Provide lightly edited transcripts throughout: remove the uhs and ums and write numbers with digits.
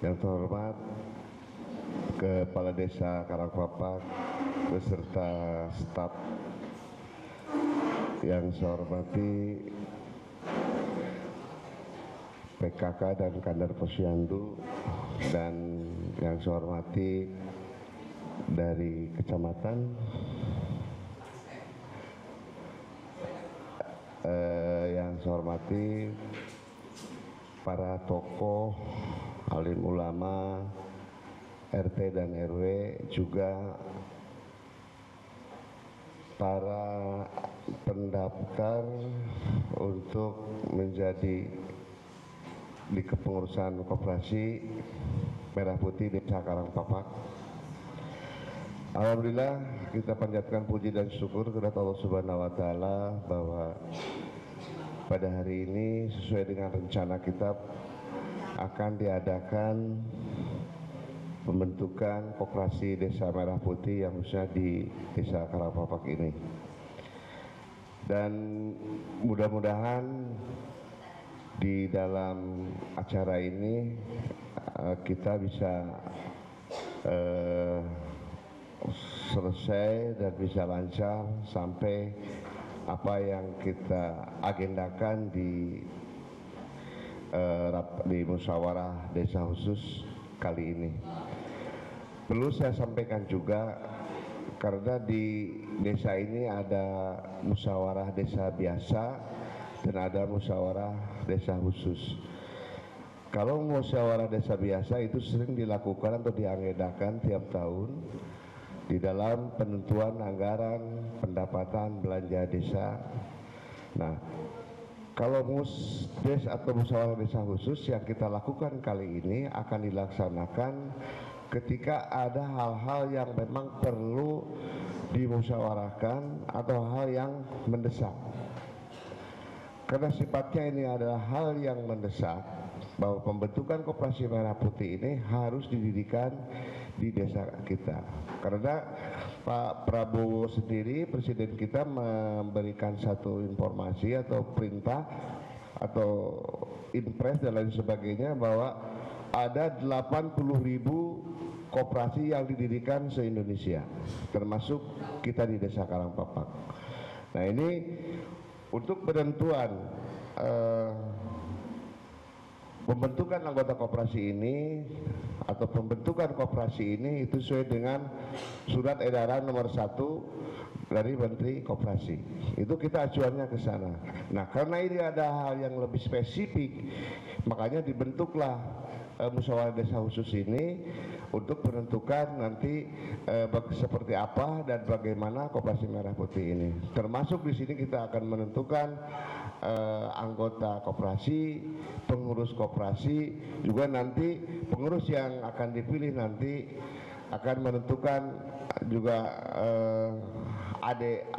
Yang terhormat Kepala Desa Karangpapak beserta staf, yang saya hormati PKK dan Kadar Posyandu, dan yang saya hormati dari kecamatan, yang saya hormati para tokoh, alim ulama, RT dan RW, juga para pendaftar untuk menjadi di kepengurusan koperasi Merah Putih Desa Karangpapak. Alhamdulillah, kita panjatkan puji dan syukur kepada Allah Subhanahu wa Ta'ala bahwa pada hari ini sesuai dengan rencana kita akan diadakan pembentukan koperasi Desa Merah Putih yang khususnya di Desa Karangpapak ini. Dan mudah-mudahan di dalam acara ini kita bisa selesai dan bisa lancar sampai apa yang kita agendakan di musyawarah desa khusus kali ini. Perlu saya sampaikan juga, karena di desa ini ada musyawarah desa biasa dan ada musyawarah desa khusus. Kalau musyawarah desa biasa itu sering dilakukan atau diagendakan tiap tahun di dalam penentuan anggaran pendapatan belanja desa. Nah, kalau musdes atau musyawarah desa khusus yang kita lakukan kali ini akan dilaksanakan ketika ada hal-hal yang memang perlu dimusyawarahkan atau hal yang mendesak. Karena sifatnya ini adalah hal yang mendesak, bahwa pembentukan koperasi Merah Putih ini harus didirikan di desa kita. Karena Pak Prabowo sendiri, presiden kita, memberikan satu informasi atau perintah atau impres dan lain sebagainya bahwa ada 80.000 koperasi yang didirikan se-Indonesia, termasuk kita di Desa Karangpapak. Nah, ini untuk penentuan pembentukan anggota koperasi ini atau pembentukan koperasi ini itu sesuai dengan surat edaran nomor 1 dari Menteri Koperasi. Itu kita acuannya ke sana. Nah, karena ini ada hal yang lebih spesifik, makanya dibentuklah musyawarah desa khusus ini untuk menentukan nanti seperti apa dan bagaimana koperasi Merah Putih ini. Termasuk di sini kita akan menentukan anggota koperasi, pengurus koperasi, juga nanti pengurus yang akan dipilih nanti akan menentukan juga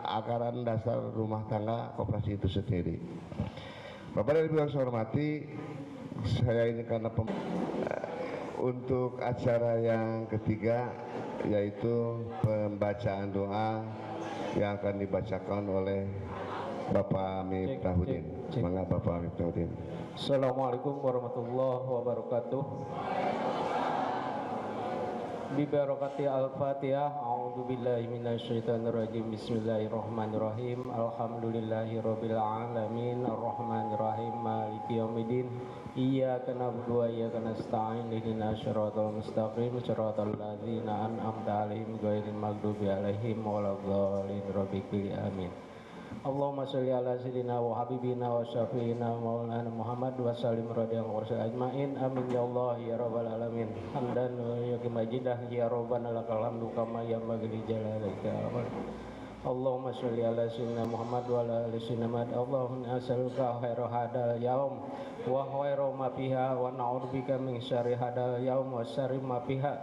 anggaran dasar rumah tangga koperasi itu sendiri. Bapak dan Ibu yang saya hormati, saya ini karena untuk acara yang ketiga, yaitu pembacaan doa yang akan dibacakan oleh Bapak Miftahudin. Semangat Bapak Miftahudin. Assalamualaikum warahmatullahi wabarakatuh. Bibarakati al-Fatihah. A'udzubillahi minasyaitonirrajim. Bismillahirrahmanirrahim. Alhamdulillahirabbil alamin. Arrahmanirrahim. Maliki yaumiddin. Iyyaka na'budu wa iyyaka nasta'in. Ihdinas siratal mustaqim. Siratal ladzina an'amta 'alaihim ghairil maghdubi 'alaihim waladdallin. Rabbil amin. Allahumma sholli ala sayyidina wa habibina wa syafiina maulana Muhammad wa sallim radhiyallahu ajmain. Amin ya Allah ya rabbal alamin. Hamdan wa majidah ya rabbana lakal hamdu kama yanbaghi li jalalika. Allahumma sholli ala sayyidina Muhammad wa ala ali sayyidina Muhammad. Allahumma as'aluka khaira hadal yaum wa khaira ma fiha wa na'udzubika min syarri hadal yaum wa syarri ma fiha.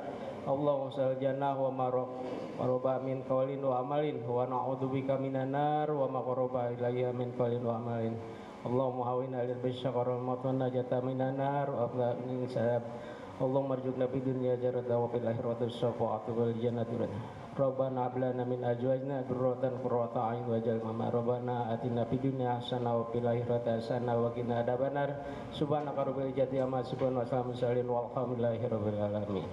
Allahumma sal jannah wa maroba min qaulin wa amalin wa na'udzubika minan nar wa ma qaraba ilayya min qaulin wa amalin. Allahumma hawina lil bisyaqar wal maut wa najata minan nar wa afla min sadab. Allahumma arzuqna fid dunya jarata wa fil akhirati syafa'atu wal jannatu. Rabbana hab lana min azwajina dzurriyyatan qurrata a'yun waj'alna Rabbana atina fid dunya hasanah wa fil akhirati hasanah wa qina adzabannar. Subhanaka rabbil izzati amma yasifun wa salamun walhamdulillahi rabbil alamin.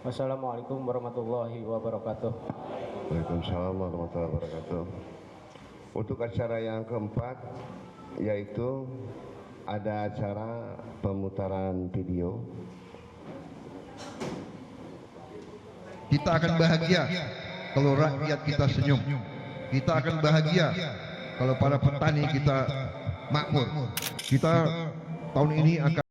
Wassalamualaikum warahmatullahi wabarakatuh. Waalaikumsalam warahmatullahi wabarakatuh. Untuk acara yang keempat yaitu ada acara pemutaran video. Kita akan bahagia kalau rakyat kita senyum. Kita akan bahagia kalau para petani kita makmur. Kita tahun ini akan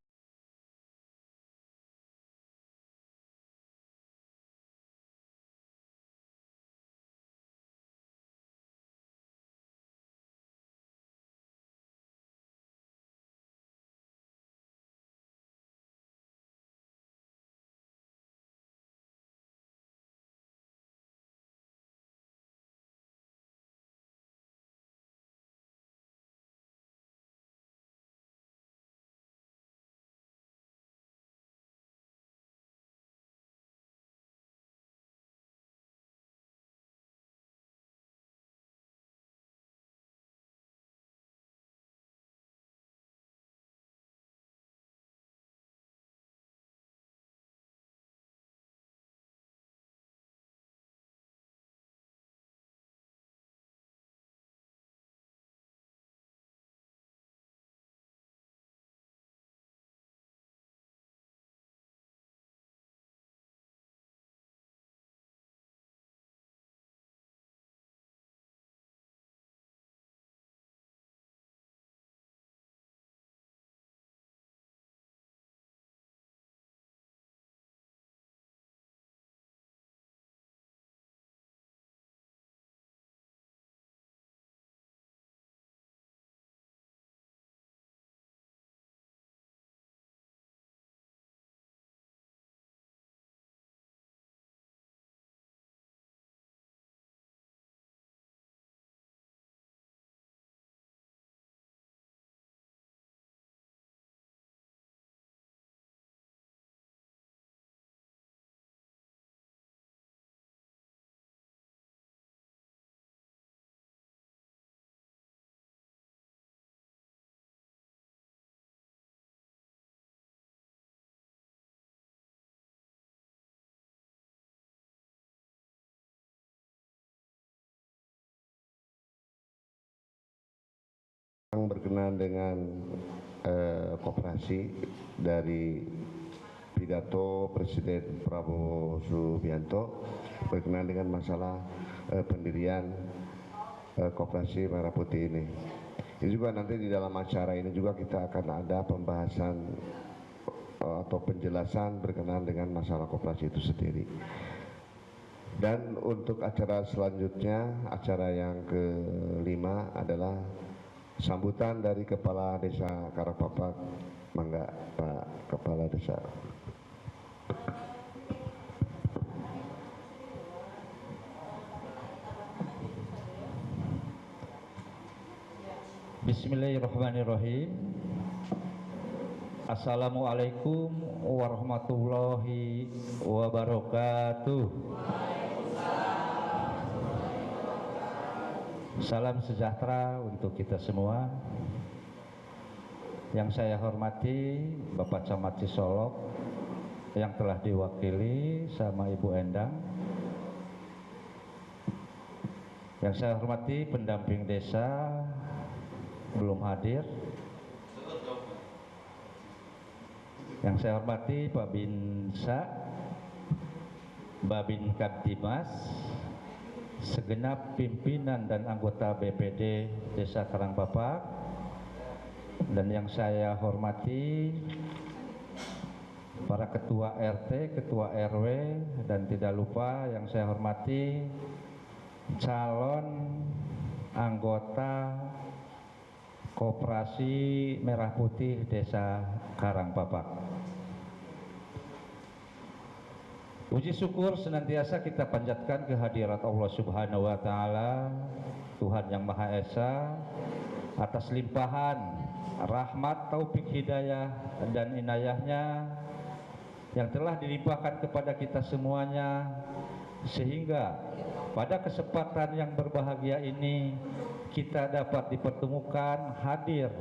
berkenaan dengan koperasi dari pidato Presiden Prabowo Subianto berkenaan dengan masalah pendirian koperasi Merah Putih ini. Ini juga nanti di dalam acara ini juga kita akan ada pembahasan atau penjelasan berkenaan dengan masalah koperasi itu sendiri. Dan untuk acara selanjutnya, acara yang kelima adalah sambutan dari Kepala Desa Karangpapak. Mangga Pak Kepala Desa. Bismillahirrahmanirrahim. Assalamualaikum warahmatullahi wabarakatuh. Salam sejahtera untuk kita semua. Yang saya hormati Bapak Camat Cisolok yang telah diwakili sama Ibu Endang. Yang saya hormati pendamping desa belum hadir. Yang saya hormati Pak Binsa, Babin Kaptimas, segenap pimpinan dan anggota BPD Desa Karangpapak, dan yang saya hormati para ketua RT, ketua RW, dan tidak lupa yang saya hormati calon anggota Koperasi Merah Putih Desa Karangpapak. Puji syukur senantiasa kita panjatkan kehadirat Allah Subhanahu wa Ta'ala, Tuhan yang Maha Esa, atas limpahan rahmat, taufik, hidayah, dan inayahnya yang telah dilimpahkan kepada kita semuanya sehingga pada kesempatan yang berbahagia ini kita dapat dipertemukan hadir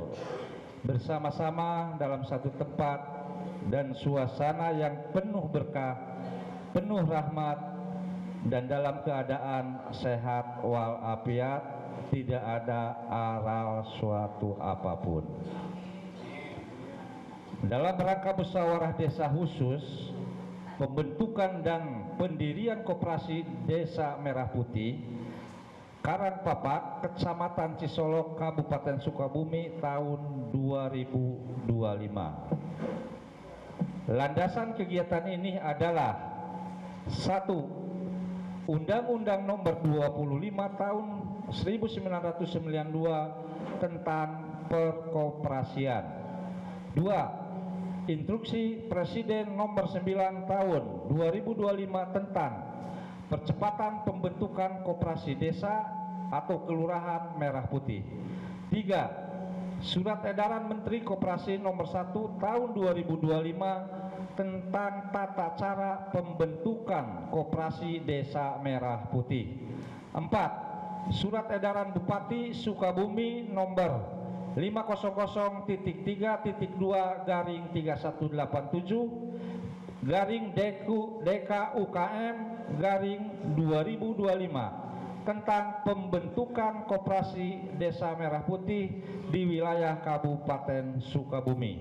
bersama-sama dalam satu tempat dan suasana yang penuh berkah, penuh rahmat, dan dalam keadaan sehat walafiat, tidak ada aral suatu apapun. Dalam rangka musyawarah desa khusus pembentukan dan pendirian koperasi Desa Merah Putih Karangpapak, Kecamatan Cisolok, Kabupaten Sukabumi tahun 2025. Landasan kegiatan ini adalah 1. Undang-Undang Nomor 25 Tahun 1992 tentang Perkoperasian. 2. Instruksi Presiden Nomor 9 Tahun 2025 tentang percepatan pembentukan koperasi desa atau kelurahan Merah Putih. 3. Surat Edaran Menteri Koperasi Nomor 1 Tahun 2025 tentang tata cara pembentukan koperasi Desa Merah Putih. 4. Surat Edaran Bupati Sukabumi Nomor 500.32-31 tentang pembentukan koperasi Desa Merah Putih di wilayah Kabupaten Sukabumi.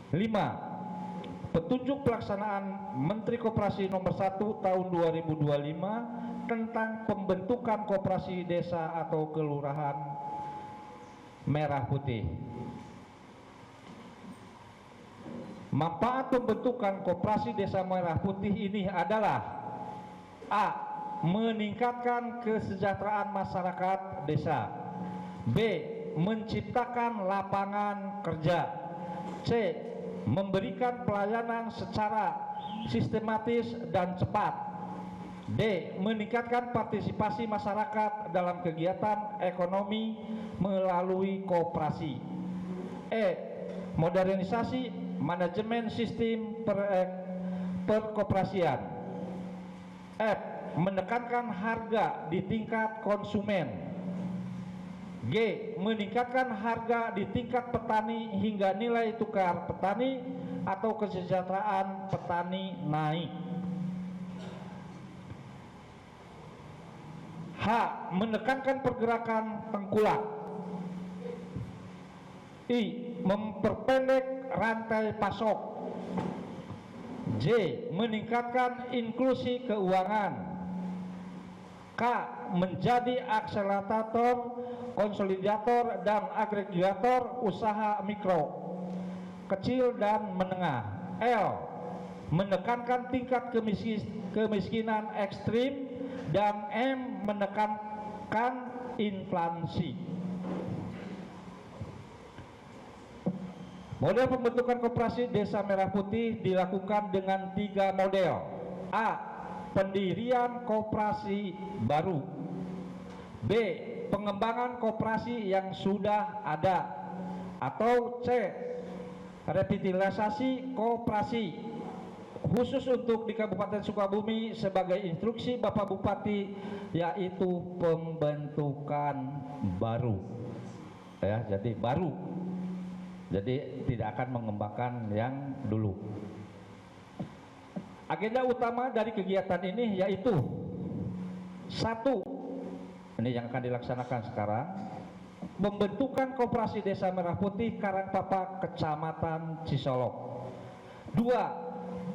5. Petunjuk pelaksanaan Menteri Koperasi Nomor 1 Tahun 2025 tentang pembentukan koperasi desa atau kelurahan Merah Putih. Manfaat pembentukan koperasi Desa Merah Putih ini adalah: A. Meningkatkan kesejahteraan masyarakat desa. B. Menciptakan lapangan kerja. C. Memberikan pelayanan secara sistematis dan cepat. D. Meningkatkan partisipasi masyarakat dalam kegiatan ekonomi melalui koperasi. E. Modernisasi manajemen sistem perkoperasian. F. Menekankan harga di tingkat konsumen. G. Meningkatkan harga di tingkat petani hingga nilai tukar petani atau kesejahteraan petani naik. H. Menekankan pergerakan tengkulak. I. Memperpendek rantai pasok. J. Meningkatkan inklusi keuangan. K. Menjadi akselerator, konsolidator, dan agregator usaha mikro, kecil, dan menengah. L. Menekankan tingkat kemiskinan ekstrim. Dan M. Menekankan inflasi. Model pembentukan koperasi Desa Merah Putih dilakukan dengan 3 model. A. Pendirian koperasi baru. B. Pengembangan koperasi yang sudah ada. Atau C. Revitalisasi koperasi. Khusus untuk di Kabupaten Sukabumi sebagai instruksi Bapak Bupati, yaitu pembentukan baru. Ya, jadi baru. Jadi tidak akan mengembangkan yang dulu. Agenda utama dari kegiatan ini yaitu 1. Ini yang akan dilaksanakan sekarang, pembentukan koperasi Desa Merah Putih Karangpapak, Kecamatan Cisolok. 2.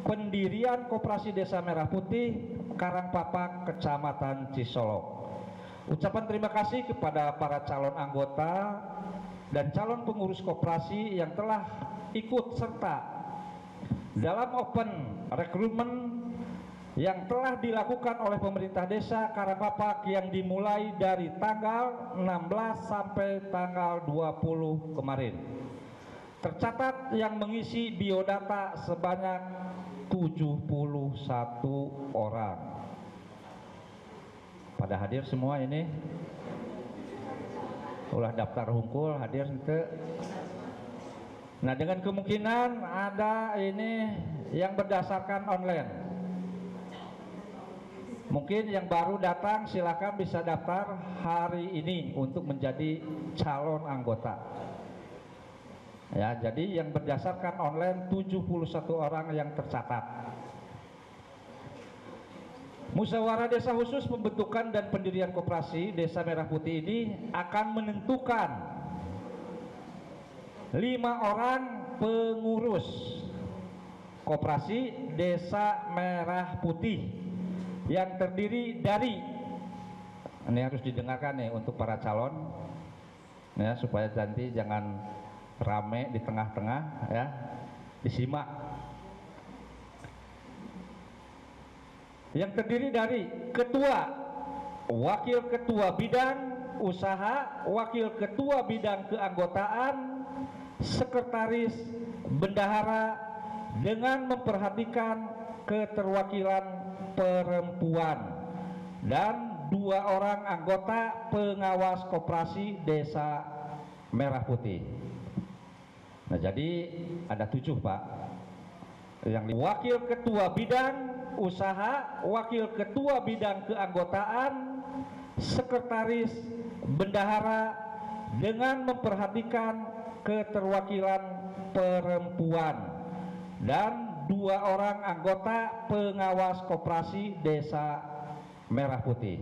Pendirian koperasi Desa Merah Putih Karangpapak, Kecamatan Cisolok. Ucapan terima kasih kepada para calon anggota dan calon pengurus koperasi yang telah ikut serta dalam open recruitment yang telah dilakukan oleh pemerintah desa Karangpapak yang dimulai dari tanggal 16 sampai tanggal 20 kemarin. Tercatat yang mengisi biodata sebanyak 71 orang. Pada hadir semua ini? Ulah daftar hungkul hadir ente. Nah, dengan kemungkinan ada ini yang berdasarkan online. Mungkin yang baru datang silakan bisa daftar hari ini untuk menjadi calon anggota. Ya, jadi yang berdasarkan online 71 orang yang tercatat. Musyawarah Desa Khusus pembentukan dan pendirian koperasi Desa Merah Putih ini akan menentukan 5 orang pengurus koperasi Desa Merah Putih yang terdiri dari, ini harus didengarkan nih untuk para calon ya, supaya nanti jangan rame di tengah-tengah ya, disimak. Yang terdiri dari ketua, wakil ketua bidang usaha, wakil ketua bidang keanggotaan, sekretaris, bendahara, dengan memperhatikan keterwakilan perempuan, dan 2 orang anggota pengawas koperasi Desa Merah Putih. Nah, jadi ada 7 Pak. Yang wakil ketua bidang usaha, wakil ketua bidang keanggotaan, sekretaris, bendahara, dengan memperhatikan keterwakilan perempuan, dan 2 orang anggota pengawas koperasi Desa Merah Putih.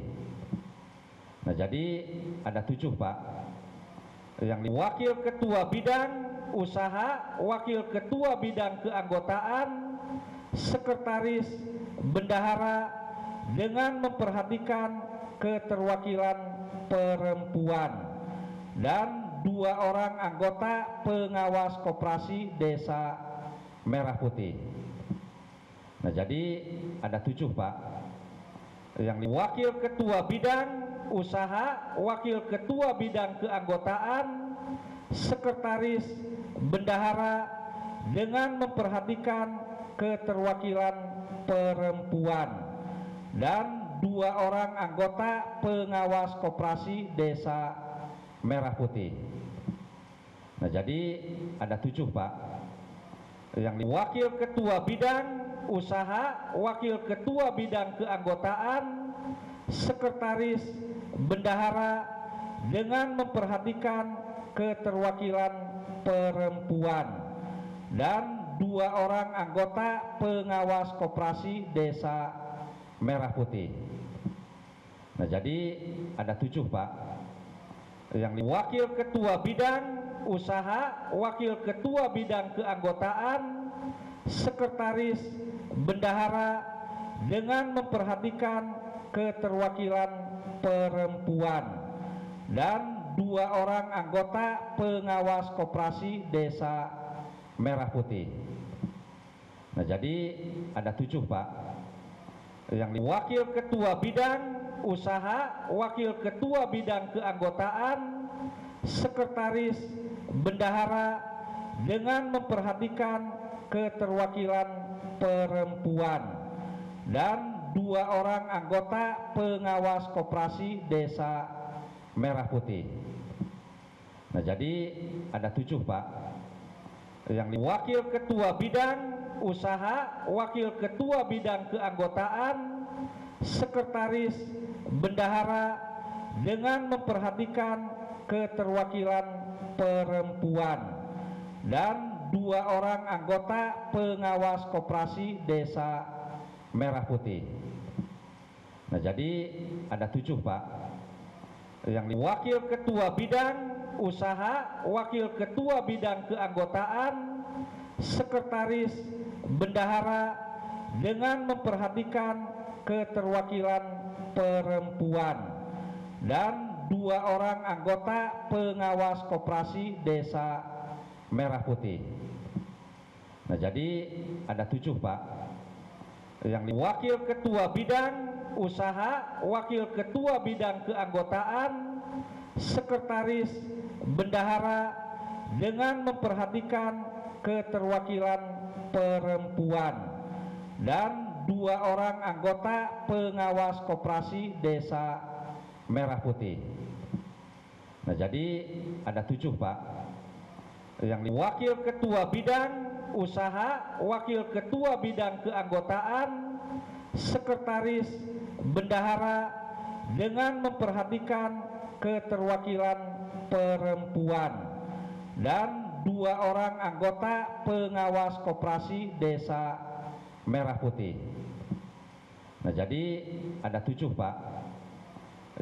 Nah, jadi ada 7 Pak. Yang wakil ketua bidang usaha, wakil ketua bidang keanggotaan, sekretaris, bendahara, dengan memperhatikan keterwakilan perempuan, dan 2 orang anggota pengawas koperasi Desa Merah Putih. Nah, jadi ada 7 Pak. Yang wakil ketua bidang usaha, wakil ketua bidang keanggotaan, sekretaris, bendahara, dengan memperhatikan keterwakilan perempuan, dan 2 orang anggota pengawas koperasi Desa Merah Putih. Nah, jadi ada 7 Pak. Yang wakil ketua bidang usaha, wakil ketua bidang keanggotaan, sekretaris, bendahara, dengan memperhatikan keterwakilan perempuan, dan 2 orang anggota pengawas koperasi Desa Merah Putih. Nah, jadi ada 7 Pak. Yang wakil ketua bidang usaha, wakil ketua bidang keanggotaan, sekretaris, bendahara, dengan memperhatikan keterwakilan perempuan, dan 2 orang anggota pengawas koperasi Desa Merah Putih. Nah, jadi ada 7 Pak. Yang wakil ketua bidang usaha, wakil ketua bidang keanggotaan, sekretaris, bendahara, dengan memperhatikan keterwakilan perempuan, dan 2 orang anggota pengawas koperasi Desa Merah Putih. Nah, jadi ada 7 Pak. Yang wakil ketua bidang usaha, wakil ketua bidang keanggotaan, sekretaris, bendahara, dengan memperhatikan keterwakilan perempuan, dan 2 orang anggota pengawas koperasi Desa Merah Putih. Nah, jadi ada 7 Pak. Yang wakil ketua bidang usaha, wakil ketua bidang keanggotaan, sekretaris, bendahara, dengan memperhatikan keterwakilan perempuan, dan 2 orang anggota pengawas koperasi Desa Merah Putih. Nah, jadi ada 7 Pak. Yang wakil ketua bidang usaha, wakil ketua bidang keanggotaan, sekretaris, bendahara, dengan memperhatikan keterwakilan perempuan, dan 2 orang anggota pengawas koperasi Desa Merah Putih. Nah, jadi ada 7 Pak. Yang wakil ketua bidang usaha, wakil ketua bidang keanggotaan, sekretaris, bendahara dengan memperhatikan keterwakilan perempuan dan 2 orang anggota pengawas koperasi Desa Merah Putih. Nah, jadi ada 7 Pak.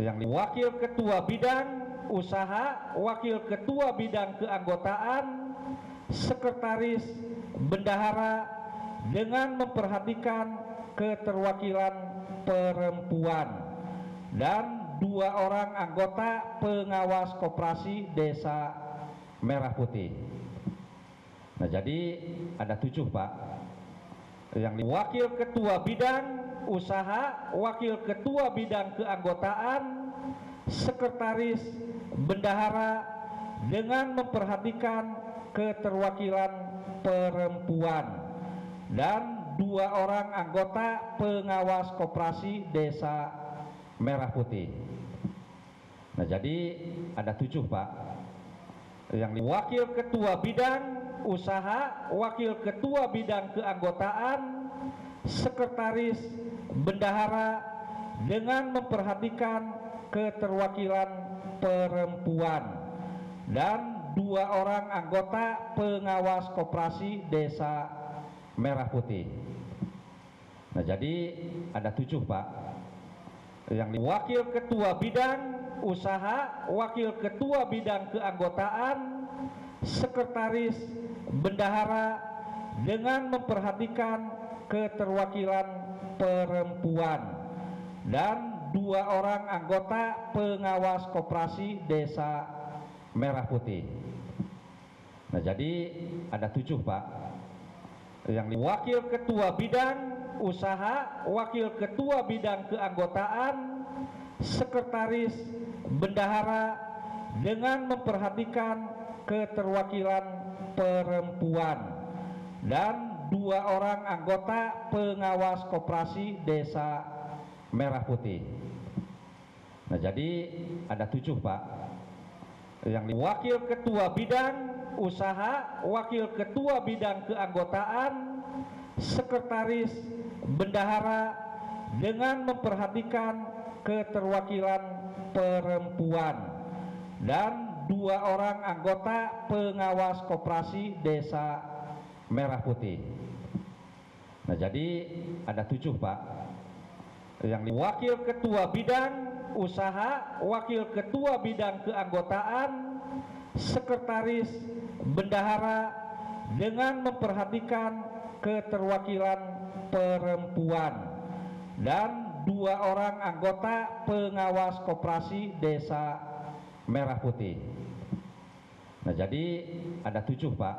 Yang wakil ketua bidang usaha, wakil ketua bidang keanggotaan, sekretaris, bendahara dengan memperhatikan keterwakilan perempuan dan 2 orang anggota pengawas koperasi Desa Merah Putih. Nah, jadi ada 7 Pak. Yang wakil ketua bidang usaha, wakil ketua bidang keanggotaan, sekretaris, bendahara dengan memperhatikan keterwakilan perempuan dan 2 orang anggota pengawas koperasi Desa Merah Putih. Nah, jadi ada 7 Pak. Yang wakil ketua bidang usaha, wakil ketua bidang keanggotaan, sekretaris, bendahara dengan memperhatikan keterwakilan perempuan dan 2 orang anggota pengawas koperasi Desa Merah Putih. Nah, jadi ada 7 Pak. Yang wakil ketua bidang usaha, wakil ketua bidang keanggotaan, sekretaris, bendahara dengan memperhatikan keterwakilan perempuan dan 2 orang anggota pengawas koperasi Desa Merah Putih. Nah, jadi ada 7 Pak. Yang wakil ketua bidang usaha, wakil ketua bidang keanggotaan, sekretaris, bendahara dengan memperhatikan keterwakilan perempuan dan 2 orang anggota pengawas koperasi Desa Merah Putih. Nah, jadi ada 7 Pak. Yang wakil ketua bidang usaha, wakil ketua bidang keanggotaan, sekretaris, bendahara dengan memperhatikan keterwakilan perempuan dan 2 orang anggota pengawas koperasi Desa Merah Putih. Nah, jadi ada 7 Pak. Yang wakil ketua bidang usaha, wakil ketua bidang keanggotaan, sekretaris, bendahara dengan memperhatikan keterwakilan perempuan dan 2 orang anggota pengawas koperasi Desa Merah Putih. Nah, jadi ada 7 Pak.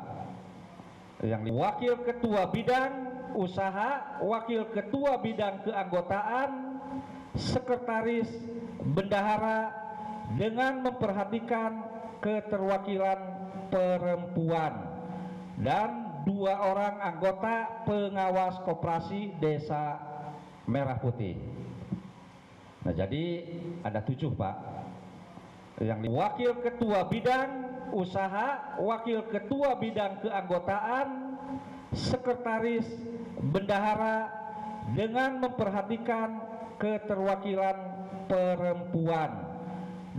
Yang wakil ketua bidang usaha, wakil ketua bidang keanggotaan, sekretaris, bendahara dengan memperhatikan keterwakilan perempuan dan 2 orang anggota pengawas koperasi Desa Merah Putih. Nah, jadi ada 7 Pak. Yang wakil ketua bidang usaha, wakil ketua bidang keanggotaan, sekretaris, bendahara dengan memperhatikan keterwakilan perempuan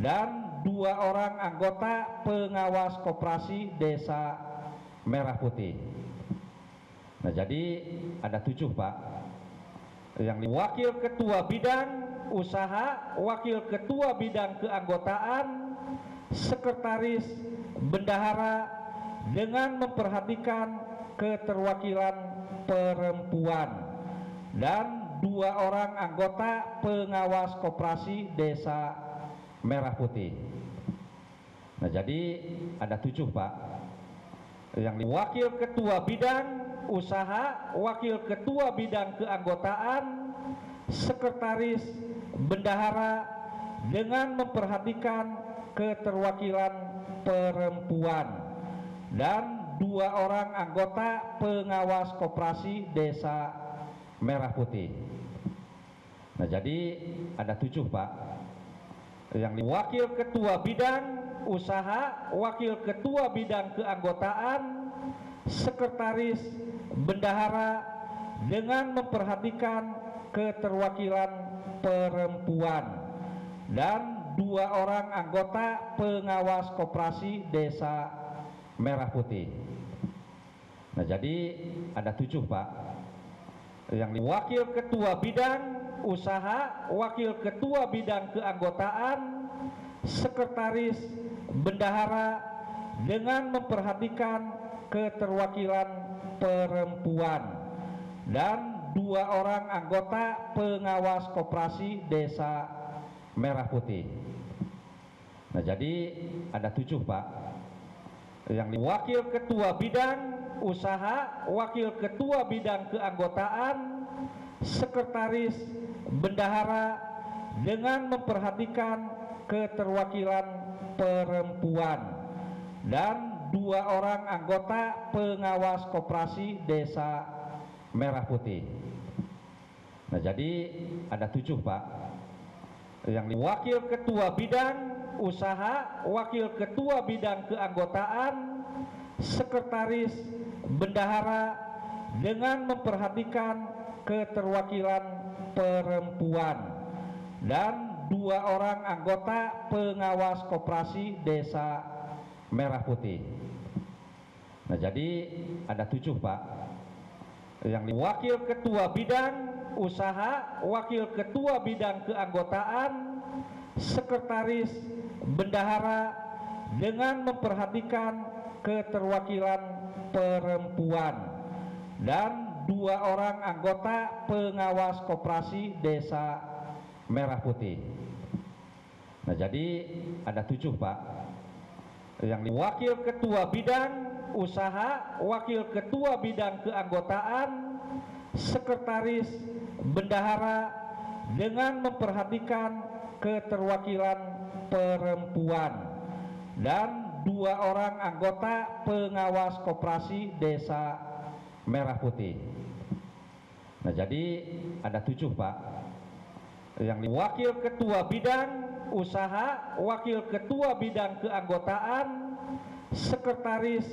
dan 2 orang anggota pengawas koperasi Desa Merah Putih. Nah, jadi ada 7 Pak. Yang wakil ketua bidang usaha, wakil ketua bidang keanggotaan, sekretaris, bendahara dengan memperhatikan keterwakilan perempuan dan 2 orang anggota pengawas koperasi Desa Merah Putih. Nah, jadi ada 7 Pak. Yang wakil ketua bidang usaha, wakil ketua bidang keanggotaan, sekretaris, bendahara dengan memperhatikan keterwakilan perempuan dan 2 orang anggota pengawas koperasi Desa Merah Putih. Nah, jadi ada 7 Pak. Yang wakil ketua bidang usaha, wakil ketua bidang keanggotaan, sekretaris, bendahara dengan memperhatikan keterwakilan perempuan dan 2 orang anggota pengawas koperasi Desa Merah Putih. Nah, jadi ada 7 Pak. Yang wakil ketua bidang usaha, wakil ketua bidang keanggotaan, sekretaris, bendahara dengan memperhatikan keterwakilan perempuan dan 2 orang anggota pengawas koperasi Desa Merah Putih. Nah, jadi ada 7 Pak. Yang wakil ketua bidang usaha, wakil ketua bidang keanggotaan, sekretaris, bendahara dengan memperhatikan keterwakilan perempuan dan 2 orang anggota pengawas koperasi Desa Merah Putih. Nah, jadi ada 7 Pak. Yang wakil ketua bidang usaha, wakil ketua bidang keanggotaan, sekretaris, bendahara dengan memperhatikan keterwakilan perempuan dan 2 orang anggota pengawas koperasi Desa Merah Putih. Nah, jadi ada 7 Pak. Yang wakil ketua bidang usaha, wakil ketua bidang keanggotaan, sekretaris, bendahara dengan memperhatikan keterwakilan perempuan dan 2 orang anggota pengawas koperasi Desa Merah Putih. Nah, jadi ada 7 Pak. Yang wakil ketua bidang usaha, wakil ketua bidang keanggotaan, sekretaris, bendahara dengan memperhatikan keterwakilan perempuan dan 2 orang anggota pengawas koperasi Desa Merah Putih. Nah, jadi ada 7 Pak. Yang wakil ketua bidang usaha, wakil ketua bidang keanggotaan, sekretaris,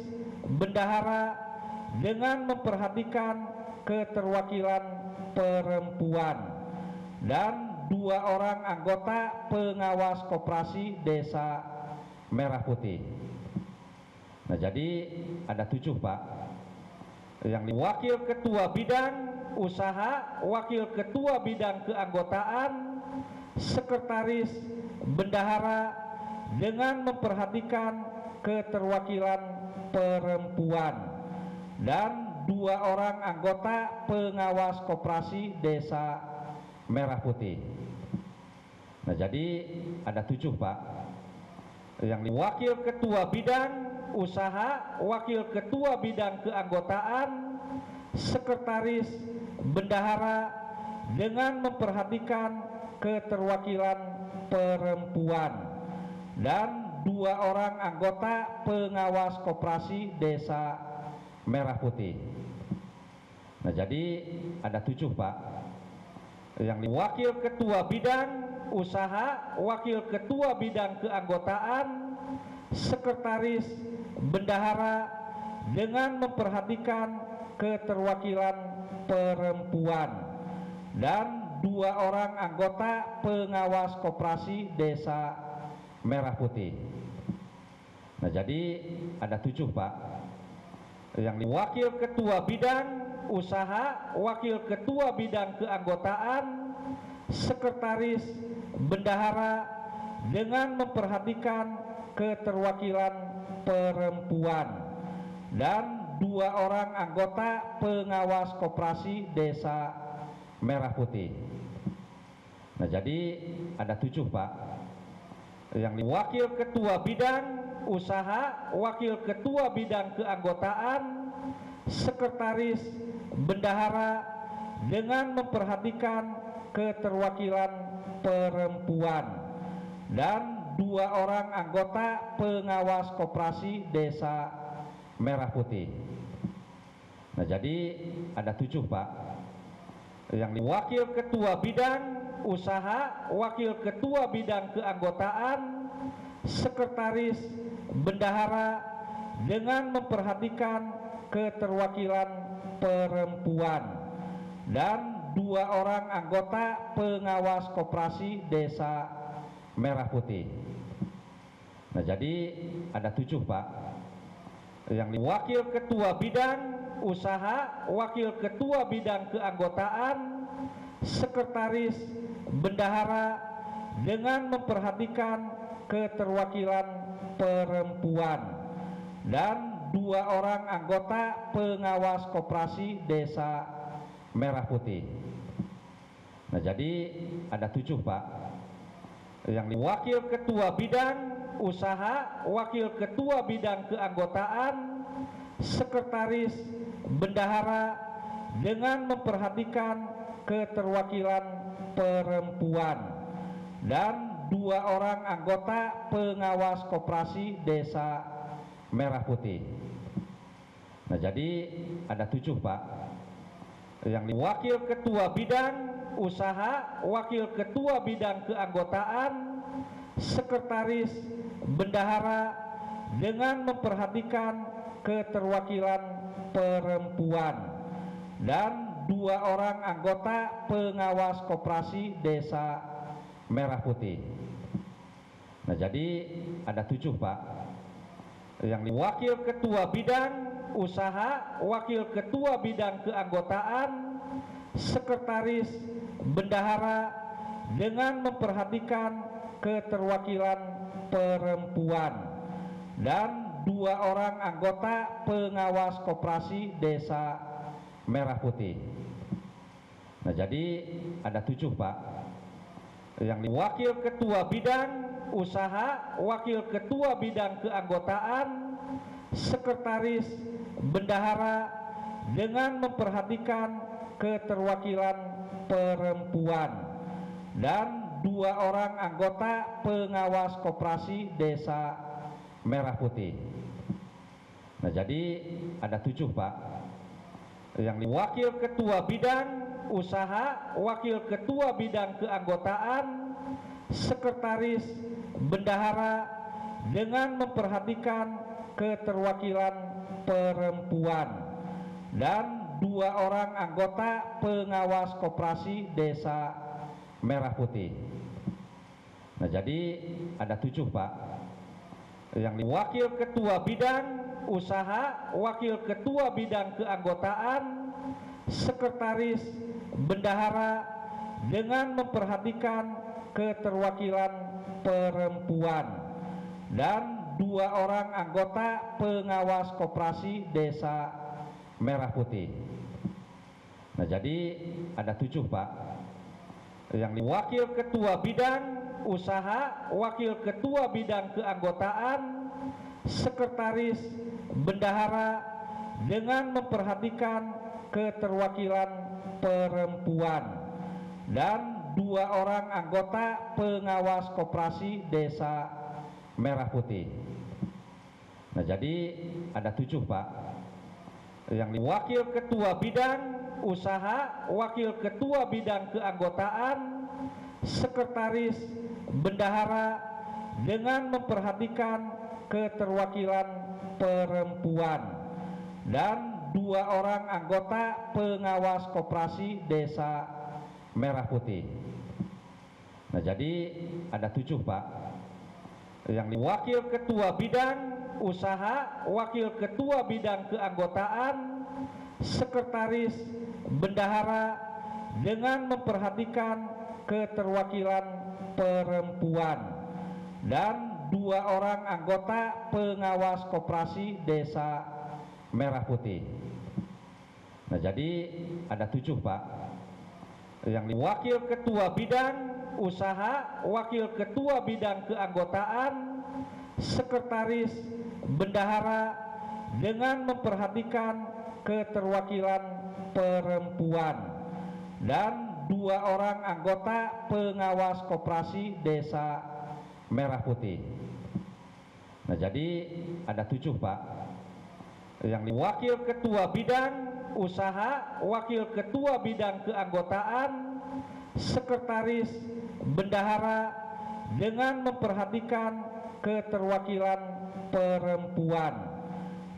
bendahara dengan memperhatikan keterwakilan perempuan dan 2 orang anggota pengawas koperasi Desa Merah Putih. Nah, jadi ada 7 Pak. Yang wakil ketua bidang usaha, wakil ketua bidang keanggotaan, sekretaris, bendahara dengan memperhatikan keterwakilan perempuan dan 2 orang anggota pengawas koperasi Desa Merah Putih. Nah, jadi ada 7 Pak. Yang wakil ketua bidang usaha, wakil ketua bidang keanggotaan, sekretaris, bendahara dengan memperhatikan keterwakilan perempuan dan 2 orang anggota pengawas koperasi Desa Merah Putih. Nah, jadi ada 7 Pak. Yang wakil ketua bidang usaha, wakil ketua bidang keanggotaan, sekretaris, bendahara dengan memperhatikan keterwakilan perempuan dan 2 orang anggota pengawas koperasi Desa Merah Putih. Nah, jadi ada 7 Pak. Yang wakil ketua bidang usaha, wakil ketua bidang keanggotaan, sekretaris, bendahara dengan memperhatikan keterwakilan perempuan dan 2 orang anggota pengawas koperasi Desa Merah Putih. Nah, jadi ada 7 Pak. Yang wakil ketua bidang usaha, wakil ketua bidang keanggotaan, sekretaris, bendahara dengan memperhatikan keterwakilan perempuan dan 2 orang anggota pengawas koperasi Desa Merah Putih. Nah, jadi ada 7 Pak. Yang wakil ketua bidang usaha, wakil ketua bidang keanggotaan, sekretaris, bendahara dengan memperhatikan keterwakilan perempuan dan 2 orang anggota pengawas koperasi Desa Merah Putih. Nah, jadi ada 7 Pak. Yang Wakil Ketua Bidang Usaha, Wakil Ketua Bidang Keanggotaan, Sekretaris, Bendahara dengan memperhatikan keterwakilan perempuan, dan 2 orang anggota pengawas koperasi Desa Merah Putih. Nah, jadi ada 7 Pak. Yang Wakil Ketua Bidang Usaha, Wakil Ketua Bidang Keanggotaan, Sekretaris, Bendahara dengan memperhatikan keterwakilan perempuan, dan 2 orang anggota pengawas koperasi Desa Merah Putih. Nah, jadi ada 7 Pak. Yang Wakil Ketua Bidang Usaha, Wakil Ketua Bidang Keanggotaan, Sekretaris, Bendahara dengan memperhatikan keterwakilan perempuan, dan 2 orang anggota pengawas koperasi Desa Merah Putih. Nah, jadi ada 7 Pak. Yang Wakil Ketua Bidang Usaha, Wakil Ketua Bidang Keanggotaan, Sekretaris, Bendahara dengan memperhatikan keterwakilan perempuan, dan 2 orang anggota pengawas koperasi Desa Merah Putih. Nah, jadi ada 7 Pak. Yang Wakil Ketua Bidang Usaha, Wakil Ketua Bidang Keanggotaan, Sekretaris, Bendahara dengan memperhatikan keterwakilan perempuan, dan 2 orang anggota pengawas koperasi Desa Merah Putih. Nah, jadi ada 7 Pak. Yang Wakil Ketua Bidang Usaha, Wakil Ketua Bidang Keanggotaan, Sekretaris, Bendahara dengan memperhatikan keterwakilan perempuan, dan 2 orang anggota pengawas koperasi Desa Merah Putih. Nah, jadi ada 7 Pak. Yang Wakil Ketua Bidang Usaha, Wakil Ketua Bidang Keanggotaan, Sekretaris, Bendahara dengan memperhatikan keterwakilan perempuan, dan 2 orang anggota pengawas koperasi Desa Merah Putih. Nah, jadi ada 7 Pak. Yang Wakil Ketua Bidang Usaha, Wakil Ketua Bidang Keanggotaan, Sekretaris, Bendahara dengan memperhatikan keterwakilan perempuan, dan 2 orang anggota pengawas koperasi Desa Merah Putih. Nah, jadi ada 7 Pak. Yang Wakil Ketua Bidang Usaha, Wakil Ketua Bidang Keanggotaan, Sekretaris, Bendahara dengan memperhatikan keterwakilan perempuan, dan 2 orang anggota pengawas koperasi Desa Merah Putih. Nah, jadi ada 7 Pak. Yang Wakil Ketua Bidang Usaha, Wakil Ketua Bidang Keanggotaan, Sekretaris, Bendahara dengan memperhatikan keterwakilan perempuan, dan 2 orang anggota pengawas koperasi Desa Merah Putih. Nah, jadi ada 7 Pak. Yang Wakil Ketua Bidang Usaha, Wakil Ketua Bidang Keanggotaan, Sekretaris, Bendahara dengan memperhatikan keterwakilan perempuan, dan 2 orang anggota pengawas koperasi Desa Merah Putih. Nah, jadi ada 7 Pak. Yang Wakil Ketua Bidang Usaha, Wakil Ketua Bidang Keanggotaan, Sekretaris, Bendahara dengan memperhatikan keterwakilan perempuan,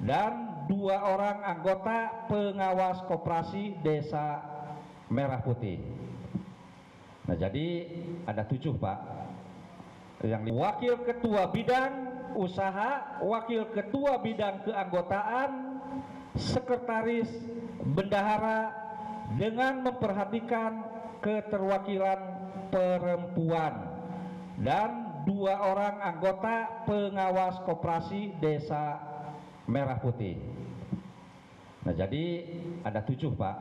dan 2 orang anggota pengawas koperasi Desa merah putih. Nah, jadi ada 7 Pak. Yang wakil ketua bidang usaha, wakil ketua bidang keanggotaan, sekretaris, bendahara dengan memperhatikan keterwakilan perempuan, dan 2 orang anggota pengawas koperasi desa Merah Putih. Nah, jadi ada 7 Pak.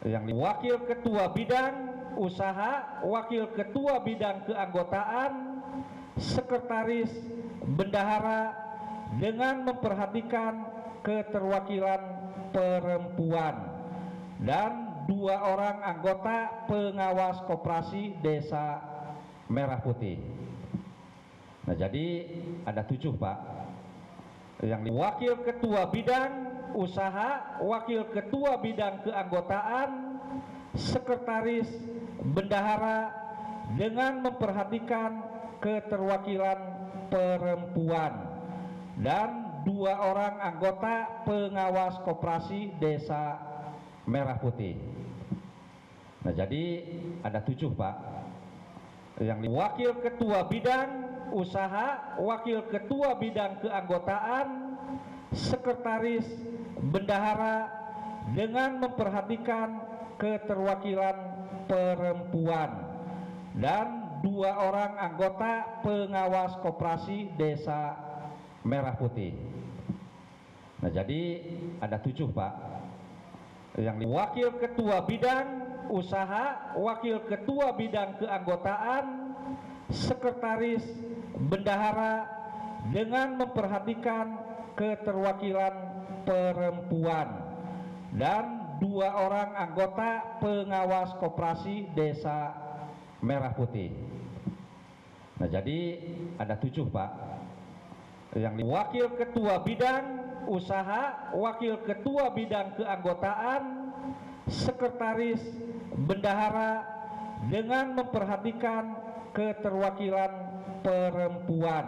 Yang wakil ketua bidang usaha, wakil ketua bidang keanggotaan, sekretaris, bendahara dengan memperhatikan keterwakilan perempuan, dan 2 orang anggota pengawas koperasi desa Merah Putih. Nah, jadi ada 7 Pak. Yang wakil ketua bidang usaha, wakil ketua bidang keanggotaan, sekretaris, bendahara dengan memperhatikan keterwakilan perempuan, dan 2 orang anggota pengawas koperasi desa Merah Putih. Nah, jadi ada 7 Pak. Yang wakil ketua bidang usaha, wakil ketua bidang keanggotaan, sekretaris, bendahara dengan memperhatikan keterwakilan perempuan, dan 2 orang anggota pengawas koperasi desa Merah Putih. Nah, jadi ada 7 Pak. Yang wakil ketua bidang usaha, wakil ketua bidang keanggotaan, sekretaris, bendahara dengan memperhatikan keterwakilan perempuan, dan 2 orang anggota pengawas koperasi desa Merah Putih. Nah, jadi ada 7 Pak. Yang wakil ketua bidang usaha, wakil ketua bidang keanggotaan, sekretaris, bendahara dengan memperhatikan keterwakilan perempuan,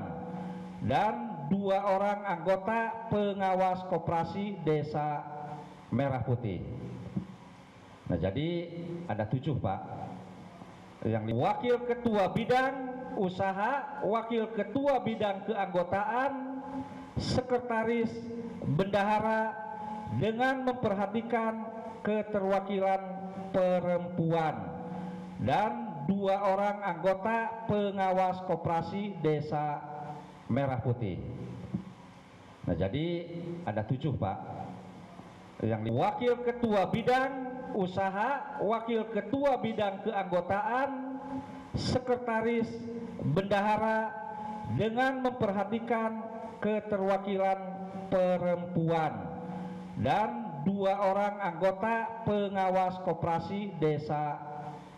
dan 2 orang anggota pengawas koperasi desa Merah Putih. Nah, jadi ada 7 Pak. Yang wakil ketua bidang usaha, wakil ketua bidang keanggotaan, sekretaris, bendahara dengan memperhatikan keterwakilan perempuan, dan 2 orang anggota pengawas koperasi desa Merah Putih. Nah, jadi ada 7 Pak. Yang wakil ketua bidang usaha, wakil ketua bidang keanggotaan, sekretaris, bendahara dengan memperhatikan keterwakilan perempuan, dan 2 orang anggota pengawas koperasi desa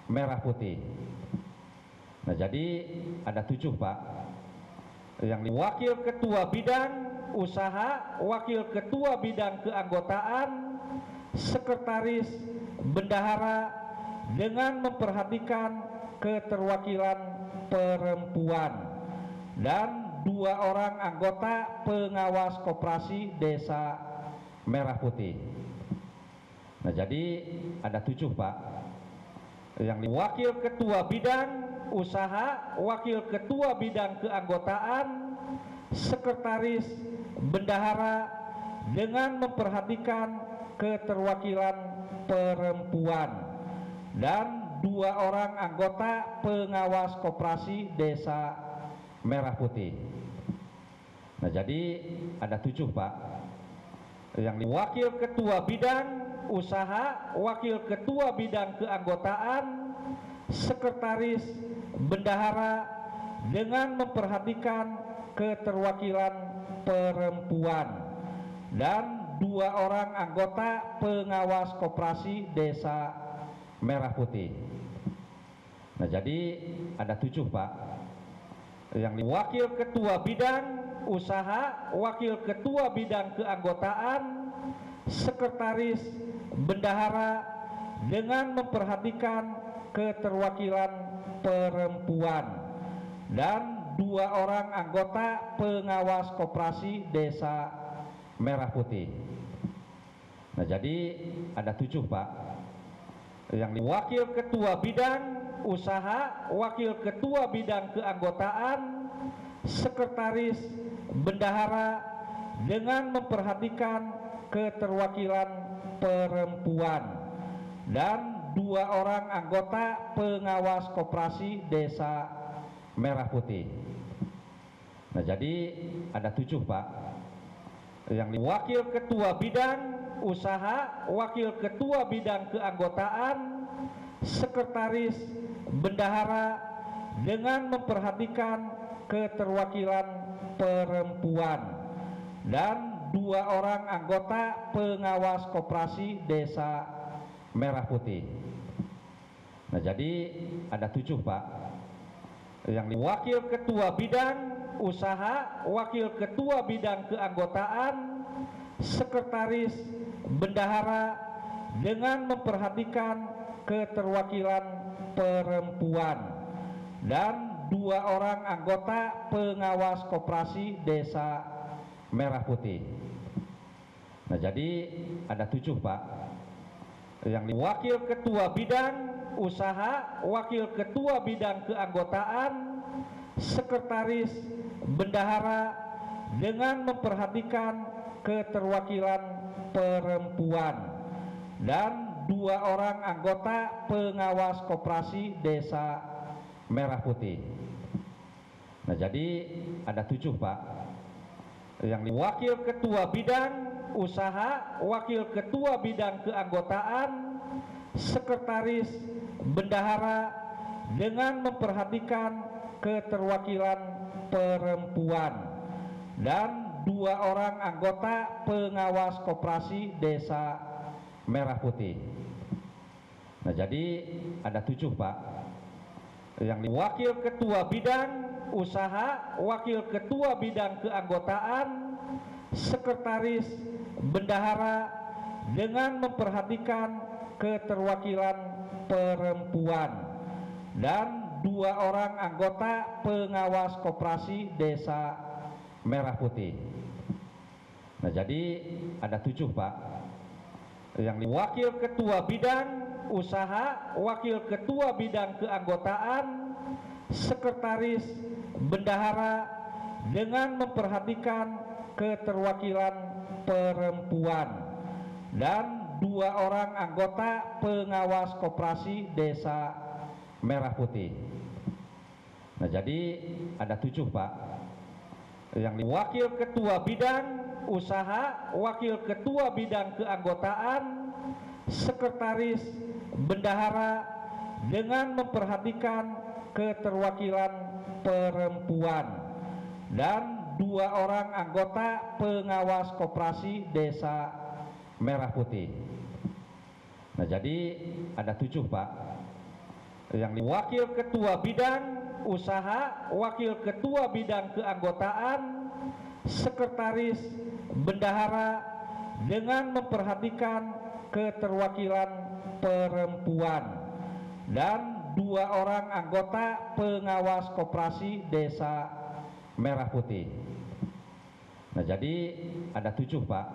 Merah Putih. Nah, jadi ada 7 Pak. Yang wakil ketua bidang usaha, wakil ketua bidang keanggotaan, sekretaris, bendahara dengan memperhatikan keterwakilan perempuan, dan 2 orang anggota pengawas koperasi desa Merah Putih. Nah, jadi ada 7 Pak. Yang wakil ketua bidang usaha, wakil ketua bidang keanggotaan, sekretaris, bendahara dengan memperhatikan keterwakilan perempuan, dan 2 orang anggota pengawas koperasi desa Merah Putih. Nah, jadi ada 7 Pak. Yang wakil ketua bidang usaha, wakil ketua bidang keanggotaan, sekretaris, bendahara dengan memperhatikan keterwakilan perempuan, dan 2 orang anggota pengawas koperasi desa Merah Putih. Nah, jadi ada 7 Pak. Yang wakil ketua bidang usaha, wakil ketua bidang keanggotaan, sekretaris, bendahara dengan memperhatikan keterwakilan perempuan, dan 2 orang anggota pengawas koperasi desa Merah Putih. Nah, jadi ada 7 Pak. yang wakil ketua bidang usaha, wakil ketua bidang keanggotaan, sekretaris, bendahara dengan memperhatikan keterwakilan perempuan, dan 2 orang anggota pengawas koperasi Desa Merah Putih. Nah, jadi ada 7 Pak. Yang wakil ketua bidang usaha, wakil ketua bidang keanggotaan, sekretaris, bendahara dengan memperhatikan keterwakilan perempuan, dan 2 orang anggota pengawas koperasi Desa Merah Putih. Nah, jadi ada 7 Pak. Yang wakil ketua bidang usaha, wakil ketua bidang keanggotaan, sekretaris, bendahara dengan memperhatikan keterwakilan perempuan, dan 2 orang anggota pengawas koperasi Desa Merah Putih. Nah, jadi ada 7 Pak. Yang wakil ketua bidang usaha, wakil ketua bidang keanggotaan, sekretaris, bendahara dengan memperhatikan keterwakilan perempuan, dan 2 orang anggota pengawas koperasi Desa Merah Putih. Nah, jadi ada 7 Pak. Yang wakil ketua bidang usaha, wakil ketua bidang keanggotaan, sekretaris, bendahara dengan memperhatikan keterwakilan perempuan, dan 2 orang anggota pengawas koperasi Desa Merah Putih. Nah, jadi ada 7 Pak. Yang wakil ketua bidang usaha, wakil ketua bidang keanggotaan, sekretaris, bendahara dengan memperhatikan keterwakilan perempuan, dan 2 orang anggota pengawas koperasi Desa Merah Putih. Nah, jadi ada 7 Pak. Yang wakil ketua bidang usaha, wakil ketua bidang keanggotaan, sekretaris, bendahara dengan memperhatikan keterwakilan perempuan, dan 2 orang anggota pengawas koperasi Desa Merah Putih. Nah, jadi ada 7 Pak. Yang wakil ketua bidang usaha, wakil ketua bidang keanggotaan, sekretaris, bendahara dengan memperhatikan keterwakilan perempuan, dan 2 orang anggota pengawas koperasi Desa Merah Putih. Nah, jadi ada 7 Pak. Yang wakil ketua bidang usaha, wakil ketua bidang keanggotaan, sekretaris, bendahara dengan memperhatikan keterwakilan perempuan, dan 2 orang anggota pengawas koperasi Desa Merah Putih. Nah, jadi ada 7 Pak.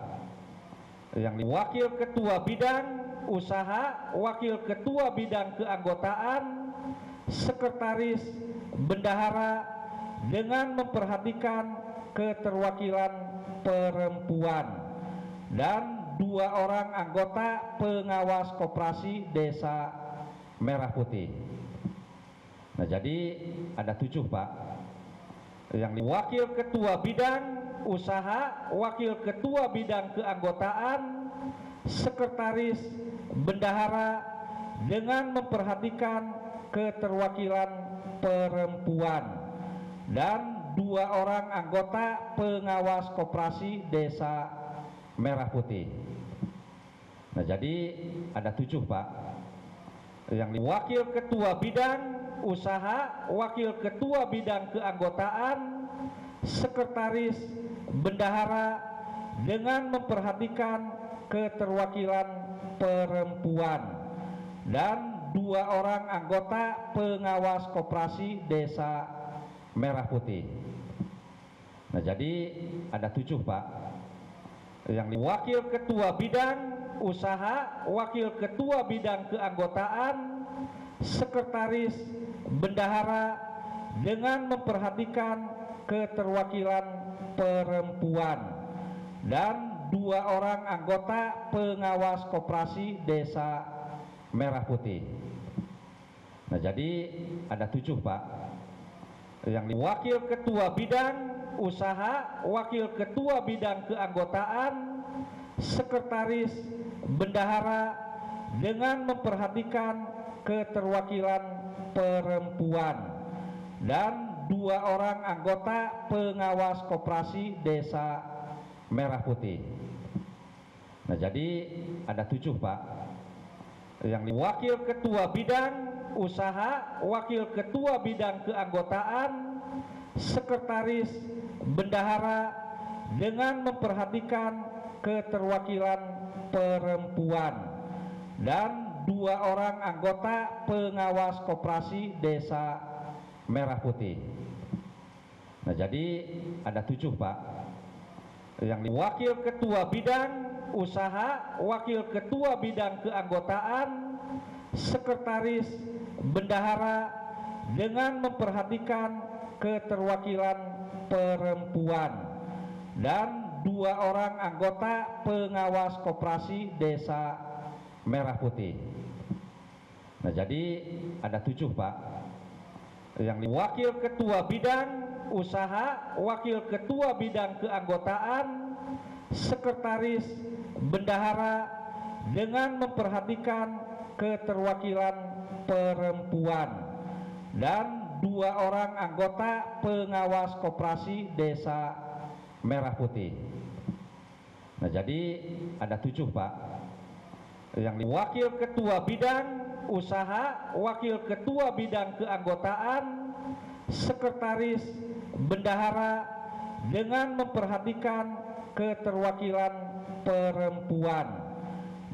Yang wakil ketua bidang usaha, wakil ketua bidang keanggotaan, sekretaris, bendahara dengan memperhatikan keterwakilan perempuan, dan 2 orang anggota pengawas koperasi Desa Merah Putih. Nah, jadi ada 7 Pak. Yang wakil ketua bidang usaha, wakil ketua bidang keanggotaan, sekretaris, bendahara dengan memperhatikan keterwakilan perempuan, dan 2 orang anggota pengawas koperasi Desa Merah Putih. Nah, jadi ada 7 Pak. Yang wakil ketua bidang usaha, wakil ketua bidang keanggotaan, sekretaris, bendahara dengan memperhatikan keterwakilan perempuan, dan 2 orang anggota pengawas koperasi Desa Merah Putih. Nah, jadi ada 7 Pak. Yang wakil ketua bidang usaha, wakil ketua bidang keanggotaan, sekretaris, bendahara, dengan memperhatikan keterwakilan perempuan, dan 2 orang anggota pengawas koperasi Desa Merah Putih. Nah, jadi ada 7 Pak. Yang wakil ketua bidang usaha, wakil ketua bidang keanggotaan, sekretaris, bendahara, dengan memperhatikan keterwakilan perempuan, dan 2 orang anggota pengawas koperasi Desa Merah Putih. Nah, jadi ada 7 Pak. Yang wakil ketua bidang usaha, wakil ketua bidang keanggotaan, sekretaris, bendahara, dengan memperhatikan keterwakilan perempuan, dan 2 orang anggota pengawas koperasi Desa Merah Putih. Nah, jadi ada 7 Pak. Yang wakil ketua bidang usaha, wakil ketua bidang keanggotaan, sekretaris, bendahara, dengan memperhatikan keterwakilan perempuan, dan 2 orang anggota pengawas koperasi Desa Merah Putih. Nah, jadi ada 7 Pak. Yang wakil ketua bidang usaha, wakil ketua bidang keanggotaan, sekretaris, bendahara, dengan memperhatikan keterwakilan perempuan, dan 2 orang anggota pengawas koperasi Desa Merah Putih. Nah, jadi ada 7 Pak. Yang wakil ketua bidang usaha, wakil ketua bidang keanggotaan, sekretaris, bendahara, dengan memperhatikan keterwakilan perempuan,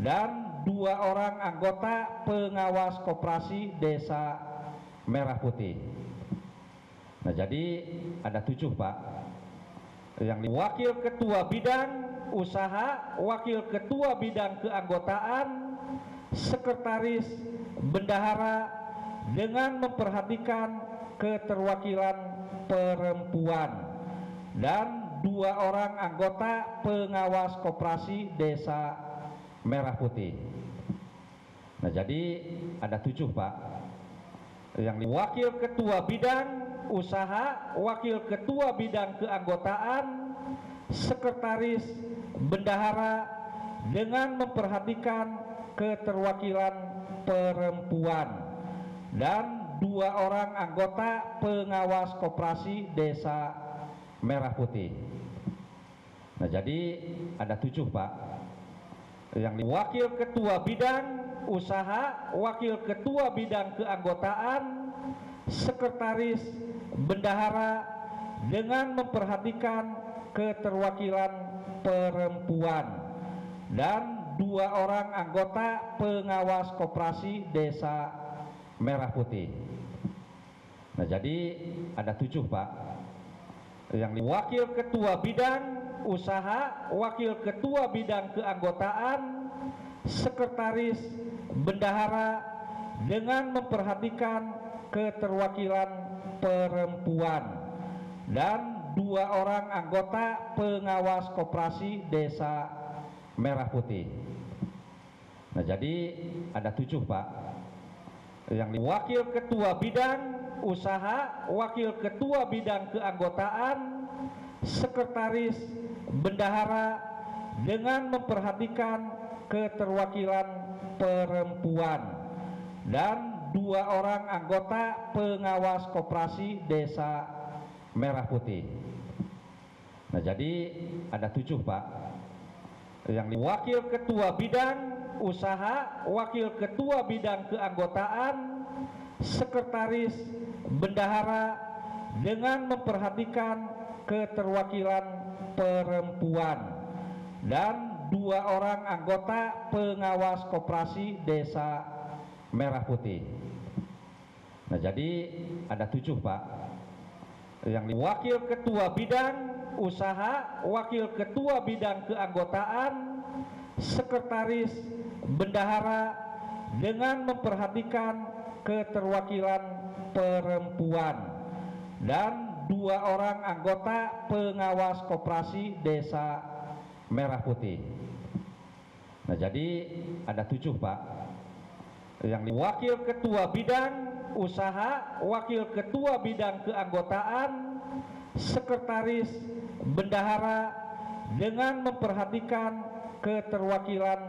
dan 2 orang anggota pengawas koperasi Desa Merah Putih. Nah, jadi ada 7 Pak. Yang wakil ketua bidang usaha, wakil ketua bidang keanggotaan, sekretaris, bendahara, dengan memperhatikan keterwakilan perempuan, dan 2 orang anggota pengawas koperasi Desa Merah Putih. Nah, jadi ada 7 Pak. Yang wakil ketua bidang usaha, wakil ketua bidang keanggotaan, sekretaris, bendahara, dengan memperhatikan keterwakilan perempuan, dan 2 orang anggota pengawas koperasi Desa Merah Putih. Nah, jadi ada 7 Pak. Yang wakil ketua bidang usaha, wakil ketua bidang keanggotaan, sekretaris, bendahara, dengan memperhatikan keterwakilan perempuan, dan 2 orang anggota pengawas koperasi Desa Merah Putih. Nah, jadi ada 7 Pak. Yang wakil ketua bidang usaha, wakil ketua bidang keanggotaan, sekretaris, bendahara, dengan memperhatikan keterwakilan perempuan, dan 2 orang anggota pengawas koperasi Desa Merah Putih. Nah, jadi ada 7 Pak. Yang wakil ketua bidang usaha, wakil ketua bidang keanggotaan, sekretaris, bendahara, dengan memperhatikan keterwakilan perempuan, dan 2 orang anggota pengawas koperasi Desa Merah Putih. Nah, jadi ada 7 Pak. Yang wakil ketua bidang usaha, wakil ketua bidang keanggotaan, sekretaris, bendahara, dengan memperhatikan keterwakilan perempuan, dan 2 orang anggota pengawas koperasi Desa Merah Putih. Nah, jadi ada 7 Pak. Yang wakil ketua bidang usaha, wakil ketua bidang keanggotaan, sekretaris bendahara dengan memperhatikan keterwakilan perempuan, dan 2 orang anggota pengawas koperasi Desa Merah Putih. Nah, jadi ada 7 Pak. Yang wakil ketua bidang usaha, wakil ketua bidang keanggotaan, sekretaris bendahara dengan memperhatikan keterwakilan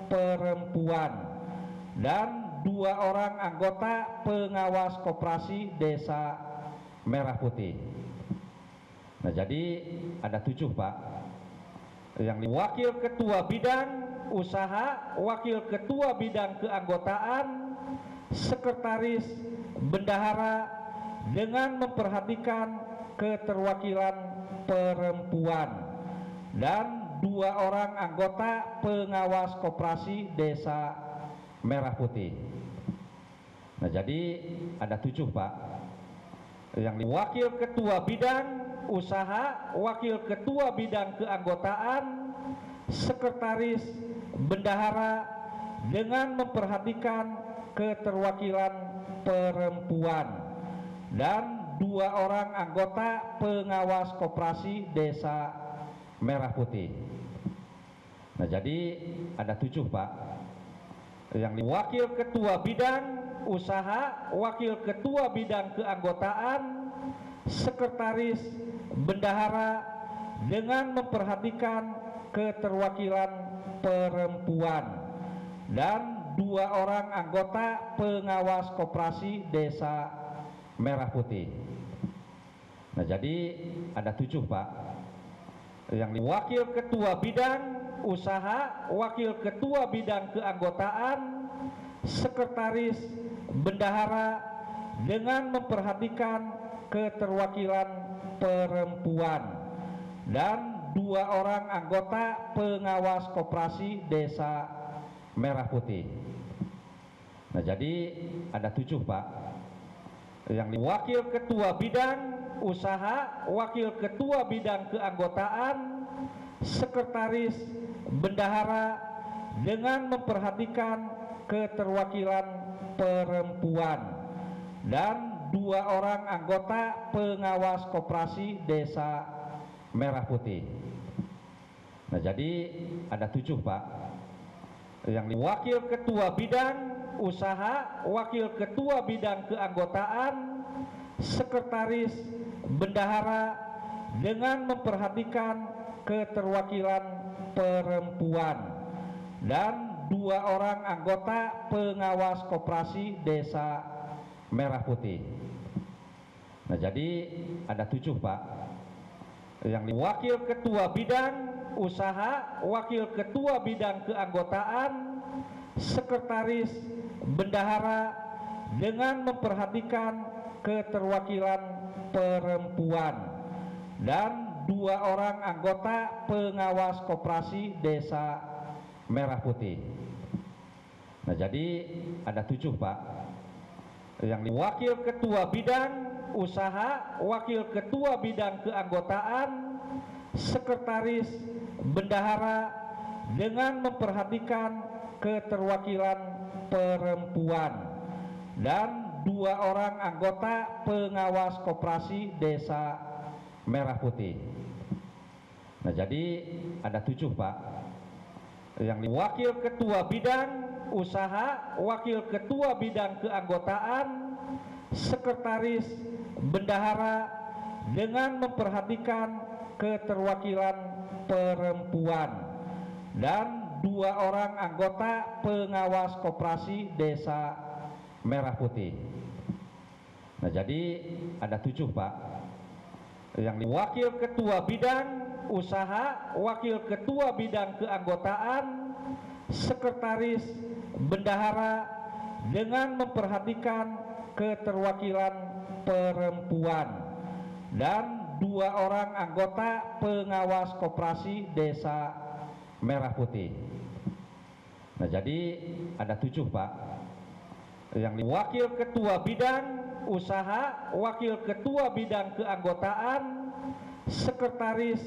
perempuan, dan 2 orang anggota pengawas koperasi Desa Merah Putih. Nah, jadi ada 7 Pak. Yang wakil ketua bidang usaha, wakil ketua bidang keanggotaan, sekretaris bendahara dengan memperhatikan keterwakilan perempuan, dan 2 orang anggota pengawas koperasi Desa Merah Putih. Nah, jadi ada 7 Pak. Yang wakil ketua bidang usaha, wakil ketua bidang keanggotaan, sekretaris bendahara dengan memperhatikan keterwakilan perempuan, dan 2 orang anggota pengawas koperasi Desa Merah Putih. Nah, jadi ada 7 Pak. Yang wakil ketua bidang usaha, wakil ketua bidang keanggotaan, sekretaris bendahara dengan memperhatikan keterwakilan perempuan, dan 2 orang anggota pengawas koperasi Desa Merah Putih. Nah, jadi ada 7 Pak. Yang wakil ketua bidang usaha, wakil ketua bidang keanggotaan, sekretaris bendahara dengan memperhatikan keterwakilan perempuan, dan 2 orang anggota pengawas koperasi Desa Merah Putih. Nah, jadi ada 7 Pak. Yang wakil ketua bidang usaha, wakil ketua bidang keanggotaan, sekretaris bendahara dengan memperhatikan keterwakilan perempuan, dan 2 orang anggota pengawas koperasi Desa Merah Putih. Nah, jadi ada 7 Pak. Yang wakil ketua bidang usaha, wakil ketua bidang keanggotaan, sekretaris bendahara dengan memperhatikan keterwakilan perempuan, dan 2 orang anggota pengawas koperasi Desa Merah Putih. Nah, jadi ada 7 Pak. Yang wakil ketua bidang usaha, wakil ketua bidang keanggotaan, sekretaris bendahara dengan memperhatikan keterwakilan perempuan, dan 2 orang anggota pengawas koperasi Desa Merah Putih. Nah, jadi ada 7 Pak. Yang wakil ketua bidang usaha, wakil ketua bidang keanggotaan, sekretaris bendahara dengan memperhatikan keterwakilan perempuan, dan 2 orang anggota pengawas koperasi Desa Merah Putih. Nah, jadi ada 7 Pak. Yang wakil ketua bidang usaha, wakil ketua bidang keanggotaan, sekretaris bendahara dengan memperhatikan keterwakilan perempuan, dan 2 orang anggota pengawas koperasi Desa Merah Putih. Nah, jadi ada 7 Pak. Yang wakil ketua bidang usaha, wakil ketua bidang keanggotaan, sekretaris bendahara dengan memperhatikan keterwakilan perempuan, dan 2 orang anggota pengawas koperasi Desa Merah Putih. Nah, jadi ada 7 Pak. Yang wakil ketua bidang usaha, wakil ketua bidang keanggotaan, sekretaris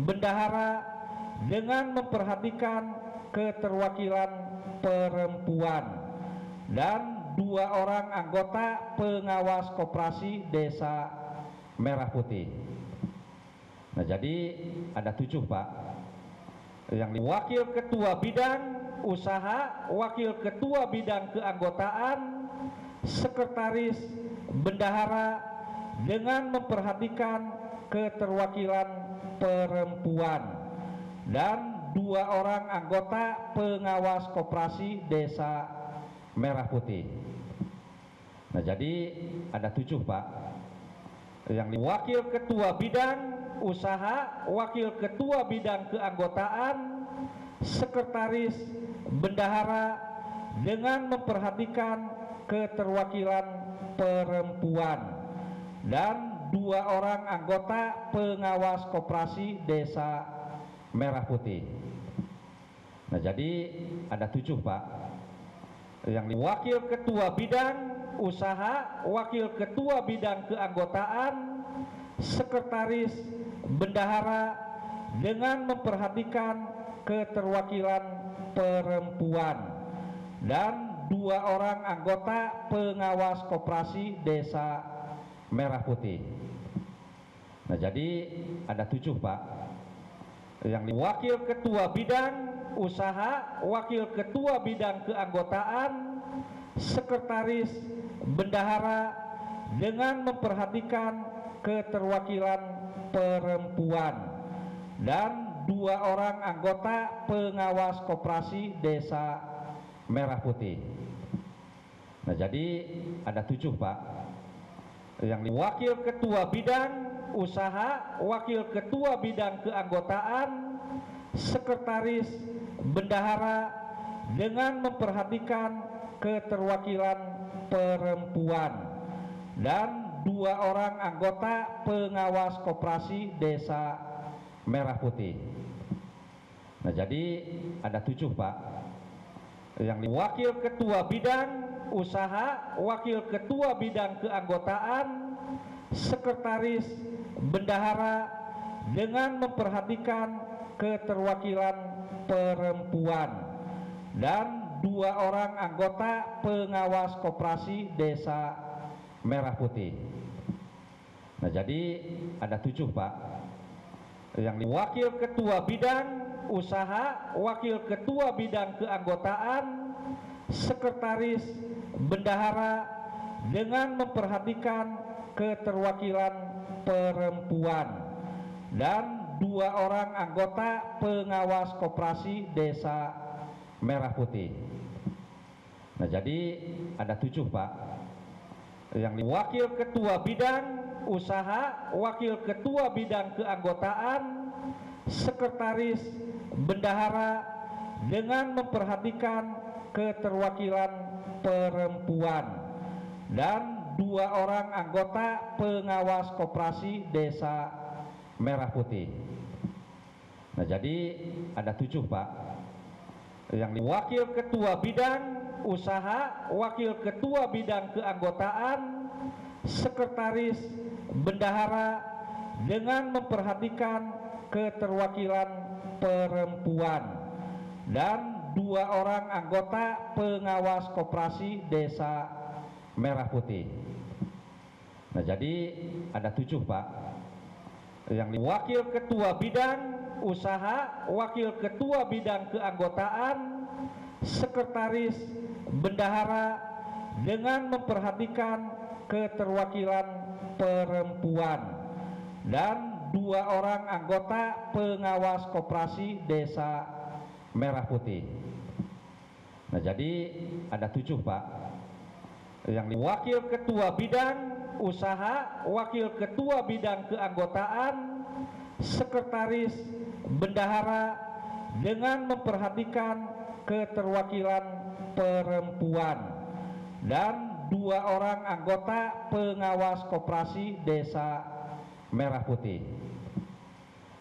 bendahara dengan memperhatikan keterwakilan perempuan, dan 2 orang anggota pengawas koperasi Desa Merah Putih. Nah, jadi ada 7 Pak. Yang wakil ketua bidang usaha, wakil ketua bidang keanggotaan, sekretaris, bendahara, dengan memperhatikan keterwakilan perempuan, dan 2 orang anggota pengawas koperasi Desa Merah Putih. Nah, jadi ada 7 Pak. Yang wakil ketua bidang usaha, wakil ketua bidang keanggotaan, sekretaris, bendahara, dengan memperhatikan keterwakilan perempuan, dan 2 orang anggota pengawas koperasi Desa Merah Putih. Nah, jadi ada 7 Pak. Yang wakil ketua bidang usaha, wakil ketua bidang keanggotaan, sekretaris, bendahara, dengan memperhatikan keterwakilan perempuan, dan 2 orang anggota pengawas koperasi Desa Merah Putih. Nah, jadi ada 7 Pak. Yang wakil ketua bidang usaha, wakil ketua bidang keanggotaan, sekretaris, bendahara, dengan memperhatikan keterwakilan perempuan, dan 2 orang anggota pengawas koperasi Desa Merah Putih. Nah, jadi ada 7 Pak. Yang wakil ketua bidang usaha, wakil ketua bidang keanggotaan, sekretaris, bendahara, dengan memperhatikan keterwakilan perempuan, dan 2 orang anggota pengawas koperasi Desa Merah Putih. Nah, jadi ada 7 Pak. Yang wakil ketua bidang usaha, wakil ketua bidang keanggotaan, sekretaris, bendahara, dengan memperhatikan keterwakilan perempuan, dan 2 orang anggota pengawas koperasi Desa Merah Putih. Nah, jadi ada 7 Pak. Yang wakil ketua bidang usaha, wakil ketua bidang keanggotaan, sekretaris, bendahara, dengan memperhatikan keterwakilan perempuan, dan 2 orang anggota pengawas koperasi Desa Merah Putih. Nah, jadi ada 7 Pak. Yang wakil ketua bidang usaha, wakil ketua bidang keanggotaan, sekretaris, bendahara, dengan memperhatikan keterwakilan perempuan, dan 2 orang anggota pengawas koperasi Desa Merah Putih. Nah, jadi ada 7 Pak. Yang wakil ketua bidang usaha, wakil ketua bidang keanggotaan, sekretaris, bendahara, dengan memperhatikan keterwakilan perempuan, dan 2 orang anggota pengawas koperasi Desa Merah Putih. Nah, jadi ada 7 Pak. Yang wakil ketua bidang usaha, wakil ketua bidang keanggotaan, sekretaris, bendahara, dengan memperhatikan keterwakilan perempuan, dan 2 orang anggota pengawas koperasi Desa Merah Putih. Nah, jadi ada 7 Pak. Yang wakil ketua bidang usaha, wakil ketua bidang keanggotaan, sekretaris, bendahara, dengan memperhatikan keterwakilan perempuan, dan 2 orang anggota pengawas koperasi Desa Merah Putih.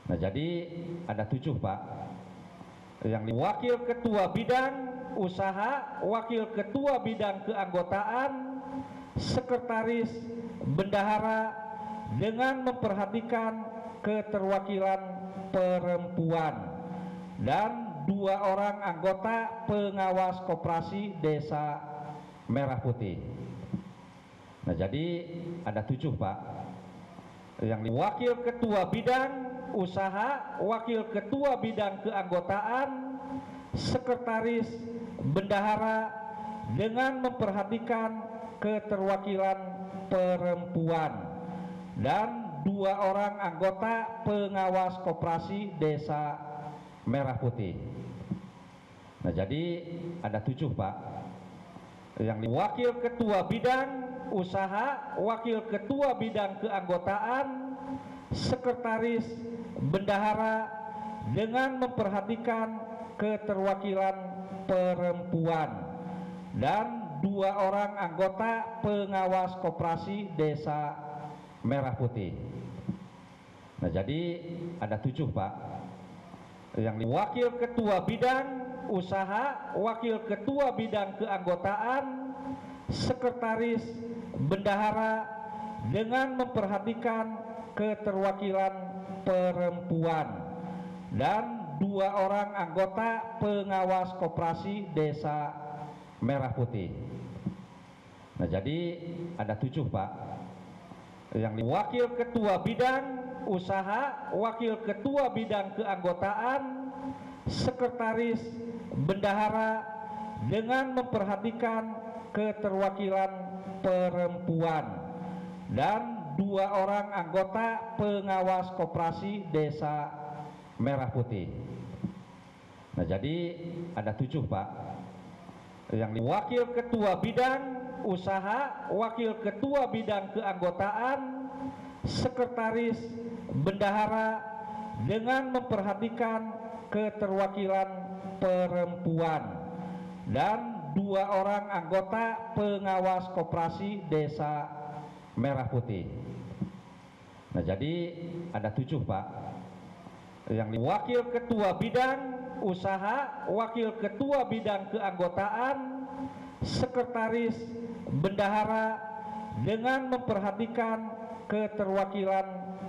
Nah, jadi ada 7 Pak. Yang wakil ketua bidang usaha, wakil ketua bidang keanggotaan, sekretaris, bendahara, dengan memperhatikan keterwakilan perempuan, dan 2 orang anggota pengawas koperasi Desa Merah Putih. Nah, jadi ada 7 Pak. Yang wakil ketua bidang usaha, wakil ketua bidang keanggotaan, sekretaris, bendahara dengan memperhatikan keterwakilan perempuan, dan 2 orang anggota pengawas koperasi Desa Merah Putih. Nah, jadi ada 7 Pak. Yang wakil ketua bidang usaha, wakil ketua bidang keanggotaan, sekretaris, bendahara dengan memperhatikan keterwakilan perempuan, dan 2 orang anggota pengawas koperasi Desa Merah Putih. Nah, jadi ada 7 Pak. Yang wakil ketua bidang usaha, wakil ketua bidang keanggotaan, sekretaris, bendahara dengan memperhatikan keterwakilan perempuan, dan 2 orang anggota pengawas koperasi Desa Merah Putih. Nah, jadi ada 7 Pak. Yang wakil ketua bidang usaha, wakil ketua bidang keanggotaan, sekretaris, bendahara dengan memperhatikan keterwakilan perempuan, dan 2 orang anggota pengawas koperasi Desa Merah Putih. Nah, jadi ada 7 Pak. Yang wakil ketua bidang usaha, wakil ketua bidang keanggotaan, sekretaris, bendahara dengan memperhatikan keterwakilan perempuan, dan 2 orang anggota pengawas koperasi Desa Merah Putih. Nah, jadi ada 7 Pak. Yang wakil ketua bidang usaha, wakil ketua bidang keanggotaan, sekretaris, bendahara dengan memperhatikan keterwakilan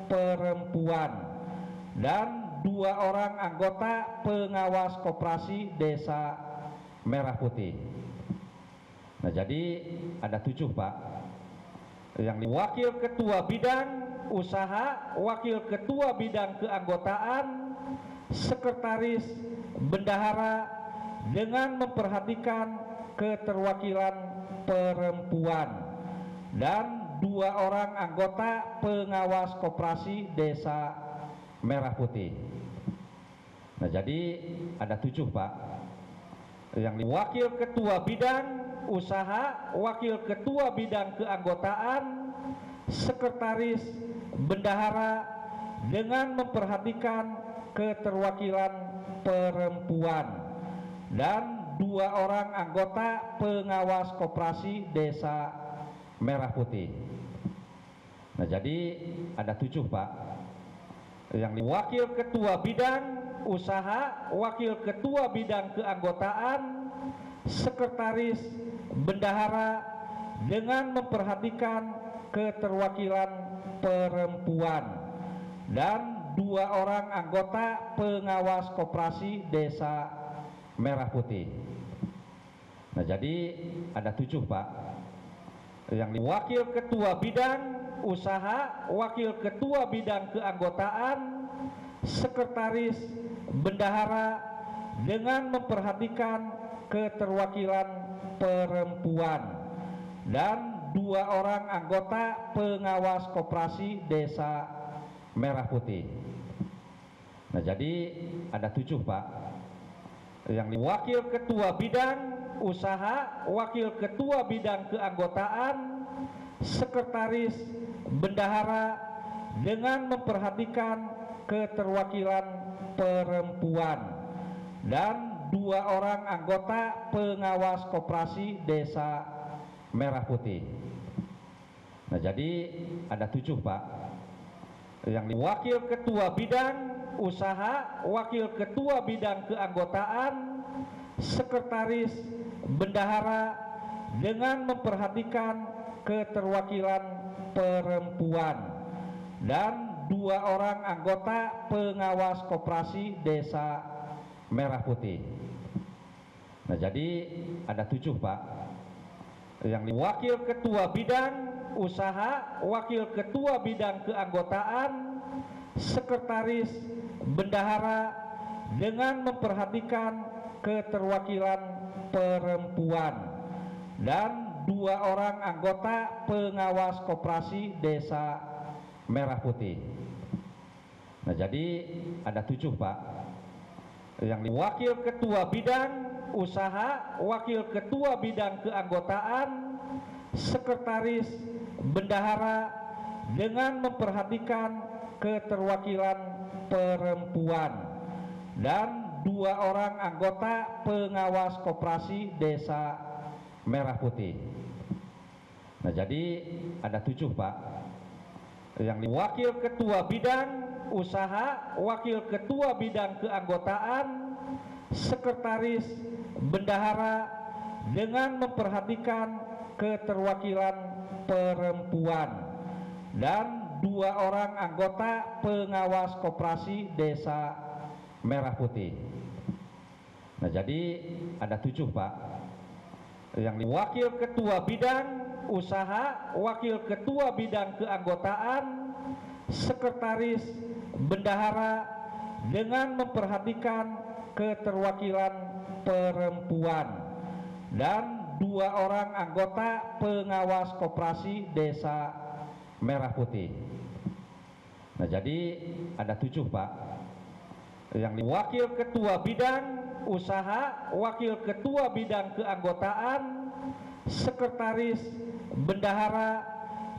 perempuan, dan 2 orang anggota pengawas koperasi Desa Merah Putih. Nah, jadi ada 7 Pak. Yang wakil ketua bidang usaha, wakil ketua bidang keanggotaan, sekretaris, bendahara dengan memperhatikan keterwakilan perempuan, dan 2 orang anggota pengawas koperasi Desa Merah Putih. Nah, jadi ada 7 Pak. Yang wakil ketua bidang usaha, wakil ketua bidang keanggotaan, sekretaris, bendahara dengan memperhatikan keterwakilan perempuan, dan 2 orang anggota pengawas koperasi Desa Merah Putih. Nah, jadi ada 7 Pak. Yang wakil ketua bidang usaha, wakil ketua bidang keanggotaan, sekretaris, bendahara dengan memperhatikan keterwakilan perempuan, dan 2 orang anggota pengawas koperasi Desa Merah Putih. Nah, jadi ada 7 Pak. Yang wakil ketua bidang usaha, wakil ketua bidang keanggotaan, sekretaris, bendahara dengan memperhatikan keterwakilan perempuan, dan 2 orang anggota pengawas koperasi Desa Merah Putih. Nah, jadi ada 7 Pak. Yang wakil ketua bidang usaha, wakil ketua bidang keanggotaan, sekretaris, bendahara dengan memperhatikan keterwakilan perempuan, dan 2 orang anggota pengawas koperasi Desa Merah Putih. Nah, jadi ada 7 Pak. Yang wakil ketua bidang usaha, wakil ketua bidang keanggotaan, sekretaris, bendahara dengan memperhatikan keterwakilan perempuan, dan 2 orang anggota pengawas koperasi Desa merah putih. Nah, jadi ada 7 Pak. Yang wakil ketua bidang usaha, wakil ketua bidang keanggotaan, sekretaris, bendahara dengan memperhatikan keterwakilan perempuan, dan 2 orang anggota pengawas koperasi desa Merah Putih. Nah, jadi ada 7 Pak. Yang wakil ketua bidang usaha, wakil ketua bidang keanggotaan, sekretaris, bendahara dengan memperhatikan keterwakilan perempuan, dan 2 orang anggota pengawas koperasi desa Merah Putih. Nah, jadi ada 7 Pak. Yang wakil ketua bidang usaha, wakil ketua bidang keanggotaan, sekretaris, bendahara dengan memperhatikan keterwakilan perempuan, dan 2 orang anggota pengawas koperasi desa Merah Putih. Nah, jadi ada 7 Pak. Yang wakil ketua bidang usaha, wakil ketua bidang keanggotaan, sekretaris, bendahara dengan memperhatikan keterwakilan perempuan, dan 2 orang anggota pengawas koperasi desa Merah Putih. Nah, jadi ada 7 Pak. Yang wakil ketua bidang usaha, wakil ketua bidang keanggotaan, sekretaris, bendahara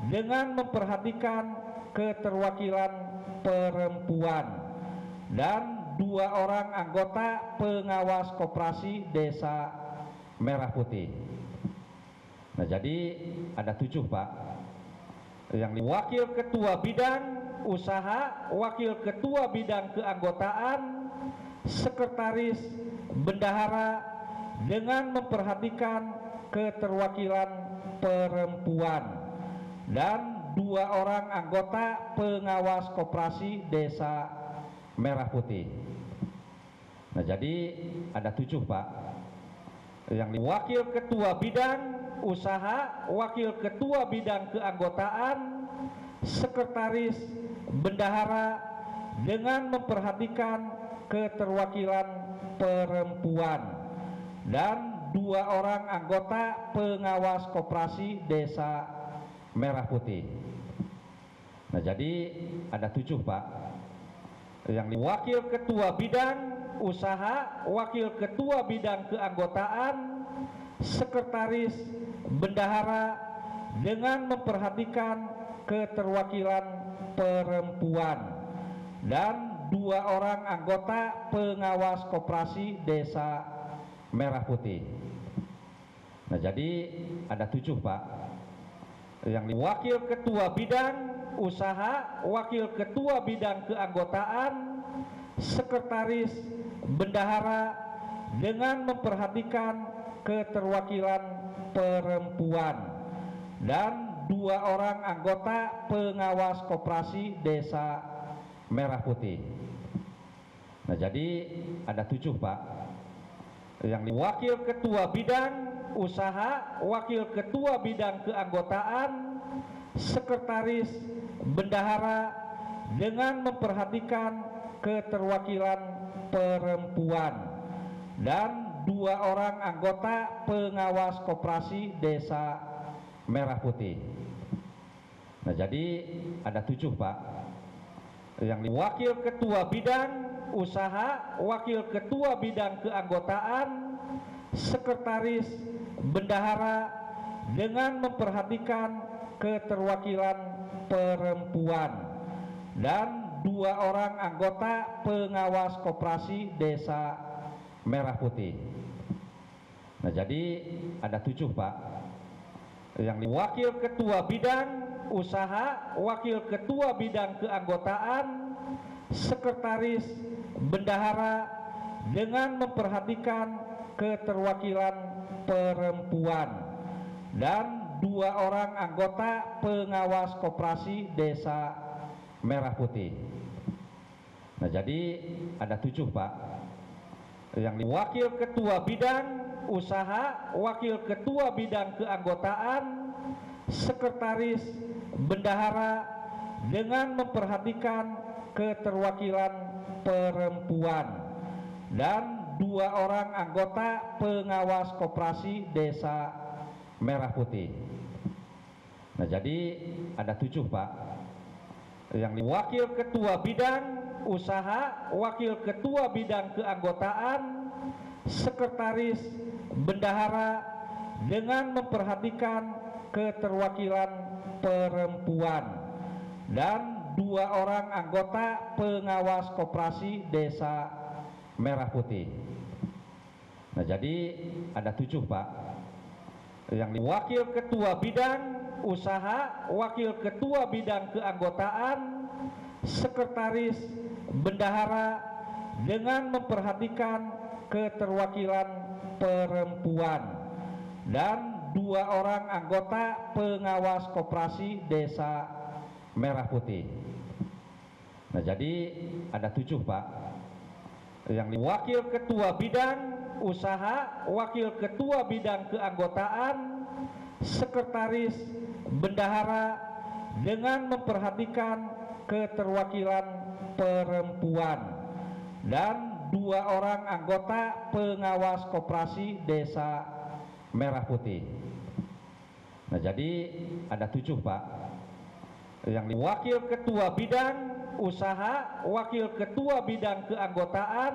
dengan memperhatikan keterwakilan perempuan, dan 2 orang anggota pengawas koperasi desa Merah Putih. Nah, jadi ada 7 Pak. Yang wakil ketua bidang usaha, wakil ketua bidang keanggotaan, sekretaris, bendahara dengan memperhatikan keterwakilan perempuan, dan 2 orang anggota pengawas koperasi desa Merah Putih. Nah, jadi ada 7 Pak. Yang wakil ketua bidang usaha, wakil ketua bidang keanggotaan, sekretaris, bendahara dengan memperhatikan keterwakilan perempuan, dan 2 orang anggota pengawas koperasi desa Merah Putih. Nah, jadi ada 7 Pak. Yang wakil ketua bidang usaha, wakil ketua bidang keanggotaan, sekretaris, bendahara dengan memperhatikan keterwakilan perempuan, dan 2 orang anggota pengawas koperasi desa Merah Putih. Nah, jadi ada 7 Pak. Yang wakil ketua bidang usaha, wakil ketua bidang keanggotaan, sekretaris, bendahara dengan memperhatikan keterwakilan perempuan, dan 2 orang anggota pengawas koperasi desa Merah Putih. Nah, jadi ada 7 Pak. Yang wakil ketua bidang usaha, wakil ketua bidang keanggotaan, sekretaris, bendahara dengan memperhatikan keterwakilan perempuan, dan 2 orang anggota pengawas koperasi desa Merah Putih. Nah, jadi ada 7 Pak. Yang wakil ketua bidang usaha, wakil ketua bidang keanggotaan, sekretaris, bendahara dengan memperhatikan keterwakilan perempuan, dan 2 orang anggota pengawas koperasi desa Merah Putih. Nah, jadi ada 7 Pak. Yang wakil ketua bidang usaha, wakil ketua bidang keanggotaan, sekretaris, bendahara dengan memperhatikan keterwakilan perempuan, dan 2 orang anggota pengawas koperasi desa Merah Putih. Nah, jadi ada 7 Pak. yang wakil ketua bidang usaha, wakil ketua bidang keanggotaan, sekretaris, bendahara dengan memperhatikan keterwakilan perempuan dan 2 orang anggota pengawas koperasi Desa Merah Putih. Nah, jadi ada 7 Pak. Yang wakil ketua bidang usaha, wakil ketua bidang keanggotaan, sekretaris, bendahara dengan memperhatikan keterwakilan perempuan dan 2 orang anggota pengawas koperasi Desa Merah Putih. Nah, jadi ada 7 Pak. Yang wakil ketua bidang usaha, wakil ketua bidang keanggotaan, sekretaris, bendahara dengan memperhatikan keterwakilan perempuan dan 2 orang anggota pengawas koperasi Desa Merah Putih. Nah, jadi ada 7 Pak. Yang wakil ketua bidang usaha, wakil ketua bidang keanggotaan, sekretaris, bendahara dengan memperhatikan keterwakilan perempuan dan 2 orang anggota pengawas koperasi Desa Merah Putih. Nah, jadi ada 7 Pak. Yang wakil ketua bidang usaha, wakil ketua bidang keanggotaan,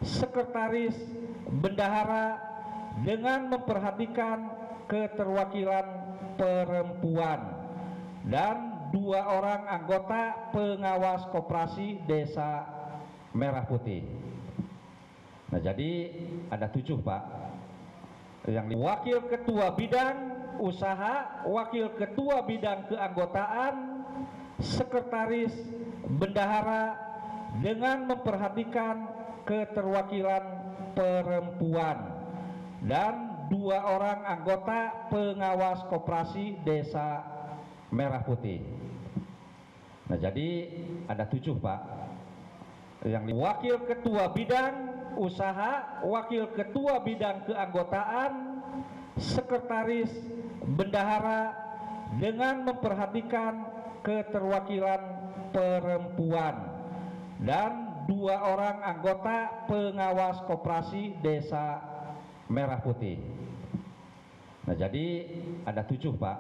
sekretaris, bendahara dengan memperhatikan keterwakilan perempuan dan 2 orang anggota pengawas koperasi Desa Merah Putih. Nah, jadi ada 7 Pak. Yang wakil ketua bidang usaha, wakil ketua bidang keanggotaan, sekretaris, bendahara dengan memperhatikan keterwakilan perempuan dan 2 orang anggota pengawas koperasi Desa Merah Putih. Nah, jadi ada 7 Pak. Yang wakil ketua bidang usaha, wakil ketua bidang keanggotaan, sekretaris, bendahara dengan memperhatikan keterwakilan perempuan dan 2 orang anggota pengawas koperasi Desa Merah Putih. Nah, jadi ada 7 Pak.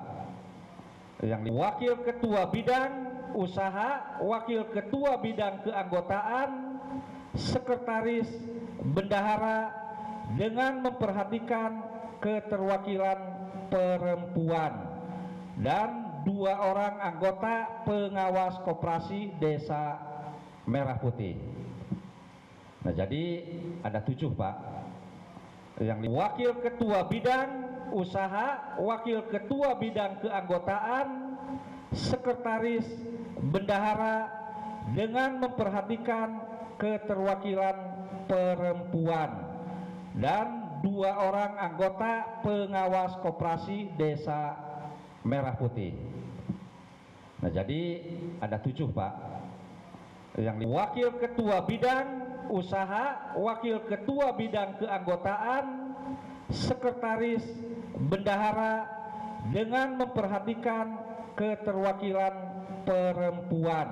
Yang wakil ketua bidang usaha, wakil ketua bidang keanggotaan, sekretaris, bendahara dengan memperhatikan keterwakilan perempuan dan 2 orang anggota pengawas koperasi Desa Merah Putih. Nah, jadi ada 7 Pak. Yang wakil ketua bidang usaha, wakil ketua bidang keanggotaan, sekretaris, bendahara dengan memperhatikan keterwakilan perempuan dan 2 orang anggota pengawas koperasi Desa Merah Putih. Nah, jadi ada 7 Pak. Yang wakil ketua bidang usaha, wakil ketua bidang keanggotaan, sekretaris, bendahara dengan memperhatikan keterwakilan perempuan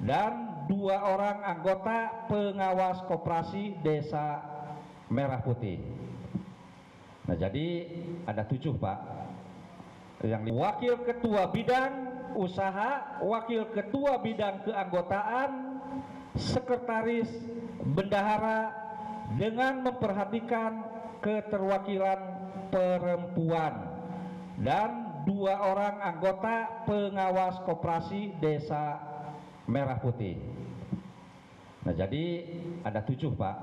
dan 2 orang anggota pengawas koperasi Desa Merah Putih. Nah, jadi ada 7 Pak. Yang wakil ketua bidang usaha, wakil ketua bidang keanggotaan, sekretaris, bendahara dengan memperhatikan keterwakilan perempuan dan 2 orang anggota pengawas koperasi Desa Merah Putih. Nah, jadi ada 7 Pak.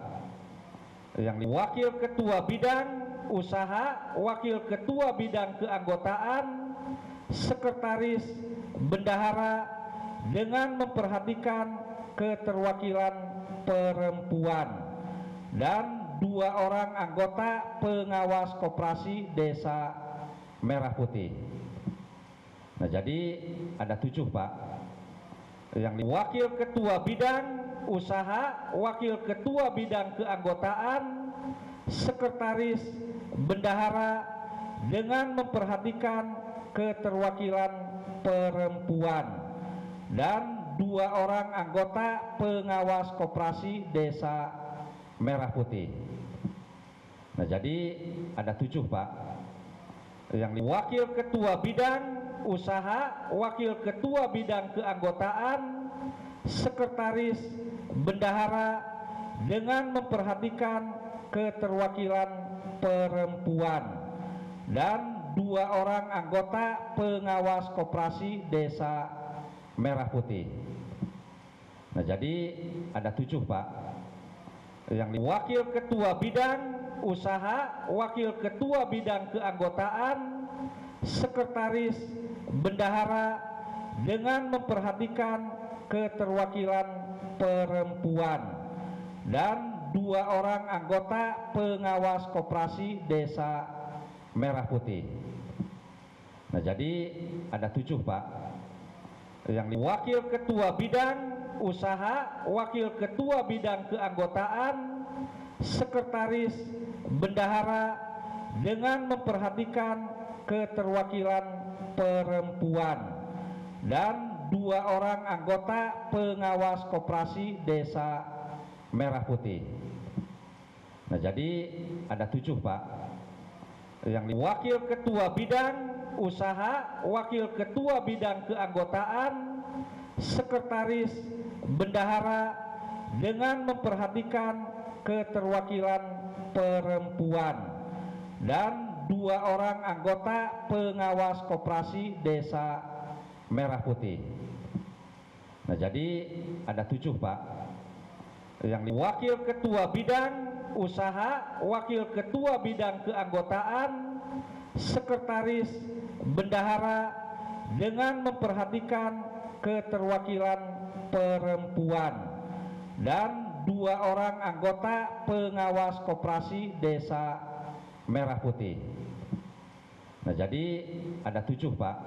Yang wakil ketua bidang usaha, wakil ketua bidang keanggotaan, sekretaris, bendahara dengan memperhatikan keterwakilan perempuan dan 2 orang anggota pengawas koperasi Desa Merah Putih. Nah, jadi ada 7 Pak. Yang wakil ketua bidang usaha, wakil ketua bidang keanggotaan, sekretaris, bendahara, dengan memperhatikan keterwakilan perempuan, dan 2 orang anggota pengawas koperasi Desa Merah Putih. Nah, jadi ada 7 Pak. Yang wakil ketua bidang usaha, wakil ketua bidang keanggotaan, sekretaris, bendahara, dengan memperhatikan keterwakilan perempuan, dan 2 orang anggota pengawas koperasi Desa Merah Putih. Nah, jadi ada 7 Pak. Yang wakil ketua bidang usaha, wakil ketua bidang keanggotaan, sekretaris, bendahara, dengan memperhatikan keterwakilan perempuan, dan 2 orang anggota pengawas koperasi Desa Merah Putih. Nah, jadi ada 7 Pak. Yang wakil ketua bidang usaha, wakil ketua bidang keanggotaan, sekretaris, bendahara, dengan memperhatikan keterwakilan perempuan, dan 2 orang anggota pengawas koperasi Desa Merah Putih. Nah, jadi ada 7 Pak. Yang wakil ketua bidang usaha, wakil ketua bidang keanggotaan, sekretaris, bendahara, dengan memperhatikan keterwakilan perempuan, dan 2 orang anggota pengawas koperasi Desa Merah Putih. Nah, jadi ada 7 Pak. Yang wakil ketua bidang usaha, wakil ketua bidang keanggotaan, sekretaris, bendahara, dengan memperhatikan keterwakilan perempuan, dan 2 orang anggota pengawas koperasi Desa Merah Putih. Nah, jadi ada 7 Pak.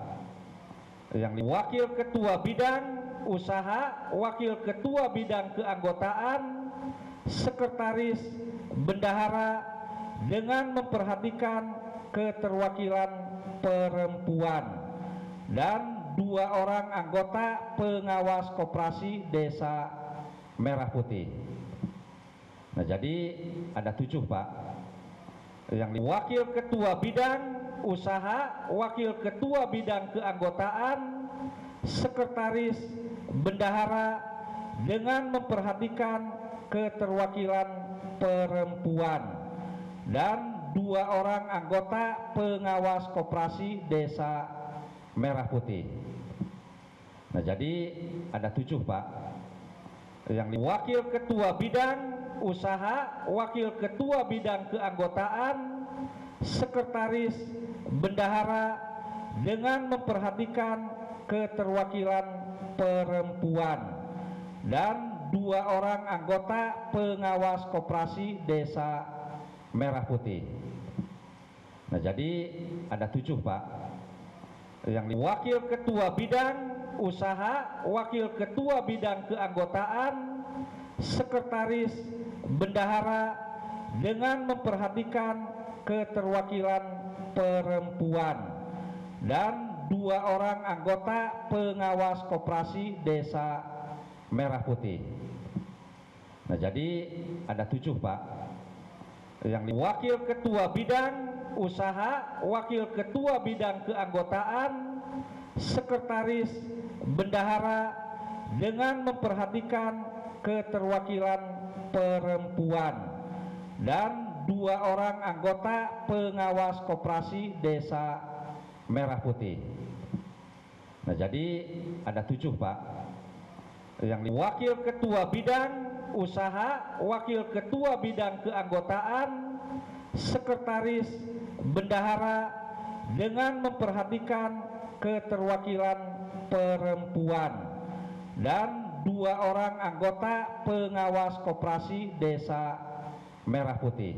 Yang wakil ketua bidang usaha, wakil ketua bidang keanggotaan, sekretaris, bendahara, dengan memperhatikan keterwakilan perempuan, dan 2 orang anggota pengawas koperasi Desa Merah Putih. Nah, jadi ada 7 Pak. Yang wakil ketua bidang usaha, wakil ketua bidang keanggotaan, sekretaris, bendahara, dengan memperhatikan keterwakilan perempuan, dan 2 orang anggota pengawas koperasi Desa Merah Putih. Nah, jadi ada 7 Pak. Yang wakil ketua bidang usaha, wakil ketua bidang keanggotaan, sekretaris, bendahara, dengan memperhatikan keterwakilan perempuan, dan 2 orang anggota pengawas koperasi Desa Merah Putih. Nah, jadi ada 7 Pak. Yang wakil ketua bidang usaha, wakil ketua bidang keanggotaan, sekretaris, bendahara, dengan memperhatikan keterwakilan perempuan, dan 2 orang anggota pengawas koperasi Desa Merah Putih. Nah, jadi ada 7 Pak. Yang wakil ketua bidang usaha, wakil ketua bidang keanggotaan, sekretaris, bendahara, dengan memperhatikan keterwakilan perempuan, dan 2 orang anggota pengawas koperasi Desa Merah Putih. Nah, jadi ada 7 Pak. Yang wakil ketua bidang usaha, wakil ketua bidang keanggotaan, sekretaris, bendahara, dengan memperhatikan keterwakilan perempuan, dan 2 orang anggota pengawas koperasi Desa Merah Putih.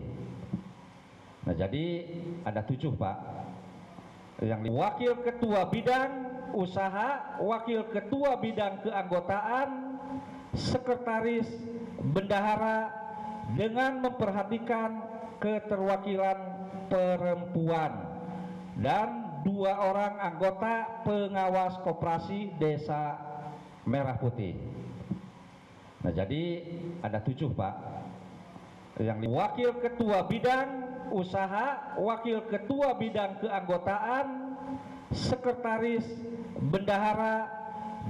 Nah, jadi ada 7 Pak. Yang wakil ketua bidang usaha, wakil ketua bidang keanggotaan, sekretaris bendahara dengan memperhatikan keterwakilan perempuan, dan 2 orang anggota pengawas koperasi Desa Merah Putih. Nah, jadi ada 7 Pak. Yang wakil ketua bidang usaha, wakil ketua bidang keanggotaan, sekretaris bendahara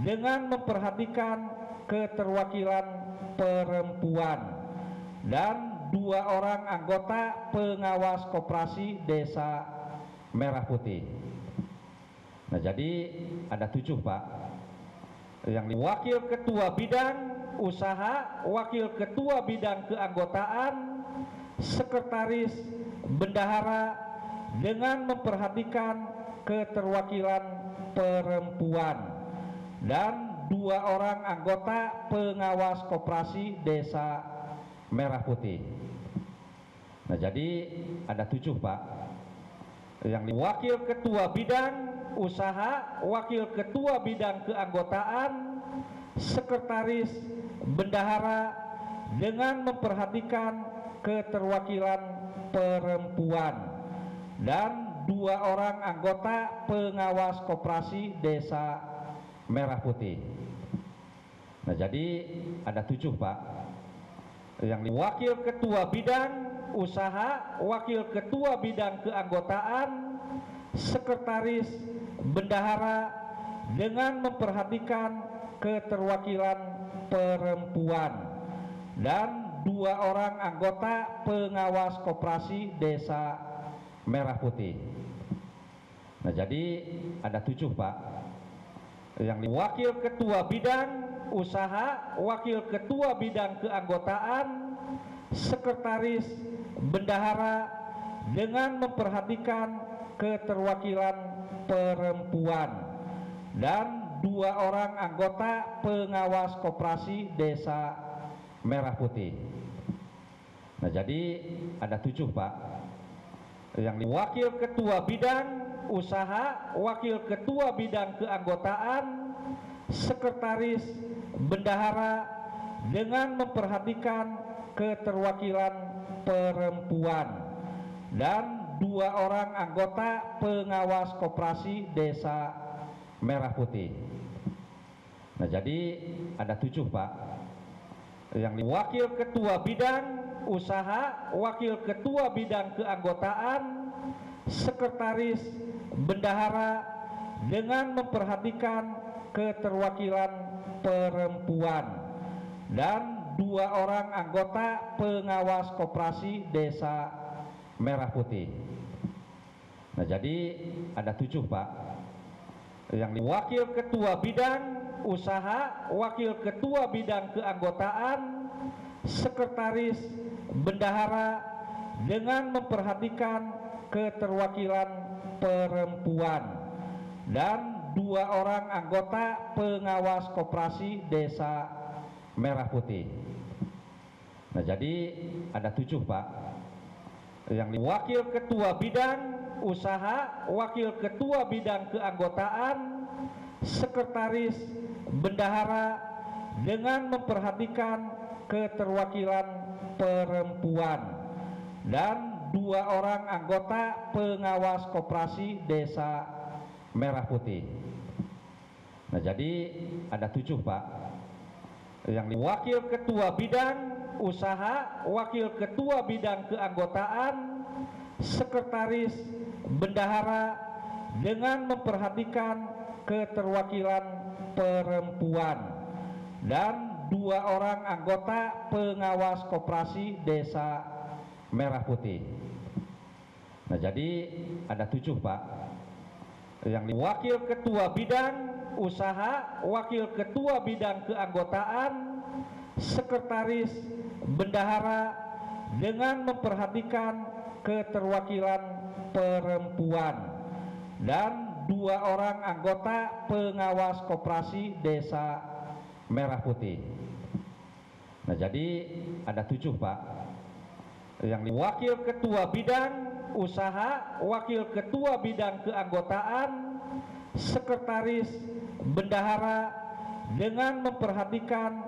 dengan memperhatikan keterwakilan perempuan, dan 2 orang anggota pengawas koperasi Desa Merah Putih. Nah, jadi ada 7 Pak. Yang wakil ketua bidang usaha, wakil ketua bidang keanggotaan, sekretaris bendahara dengan memperhatikan keterwakilan perempuan, dan 2 orang anggota pengawas koperasi Desa Merah Putih. Nah, jadi ada 7 Pak. Yang wakil ketua bidang usaha, wakil ketua bidang keanggotaan, sekretaris bendahara dengan memperhatikan keterwakilan perempuan, dan 2 orang anggota pengawas koperasi Desa Merah Putih. Nah, jadi ada 7 Pak. Yang wakil ketua bidang usaha, wakil ketua bidang keanggotaan, sekretaris bendahara dengan memperhatikan keterwakilan perempuan, dan 2 orang anggota pengawas koperasi Desa Merah Putih. Nah, jadi ada 7 Pak. Yang wakil ketua bidang usaha, wakil ketua bidang keanggotaan, sekretaris bendahara dengan memperhatikan keterwakilan perempuan, dan 2 orang anggota pengawas koperasi Desa Merah Putih. Nah, jadi ada 7 Pak. Yang wakil ketua bidang usaha, wakil ketua bidang keanggotaan, sekretaris bendahara dengan memperhatikan keterwakilan perempuan, dan 2 orang anggota pengawas koperasi Desa Merah Putih. Nah, jadi ada 7 Pak. Yang wakil ketua bidang usaha, wakil ketua bidang keanggotaan, sekretaris bendahara dengan memperhatikan keterwakilan perempuan, dan 2 orang anggota pengawas koperasi Desa Merah Putih. Nah, jadi ada 7 Pak. Yang wakil ketua bidang usaha, wakil ketua bidang keanggotaan, sekretaris bendahara dengan memperhatikan keterwakilan perempuan, dan 2 orang anggota pengawas koperasi Desa Merah Putih. Nah, jadi ada 7 Pak. Yang wakil ketua bidang usaha, wakil ketua bidang keanggotaan, sekretaris bendahara dengan memperhatikan keterwakilan perempuan, dan 2 orang anggota pengawas koperasi Desa Merah Putih. Nah, jadi ada 7 Pak. Yang wakil ketua bidang usaha, wakil ketua bidang keanggotaan, sekretaris bendahara dengan memperhatikan keterwakilan perempuan, dan 2 orang anggota pengawas koperasi Desa Merah Putih. Nah, jadi ada 7 Pak. Yang wakil ketua bidang usaha, wakil ketua bidang keanggotaan, sekretaris bendahara dengan memperhatikan keterwakilan perempuan, dan 2 orang anggota pengawas koperasi Desa Merah Putih. Nah, jadi ada 7 Pak. Yang wakil ketua bidang usaha, wakil ketua bidang keanggotaan, sekretaris bendahara dengan memperhatikan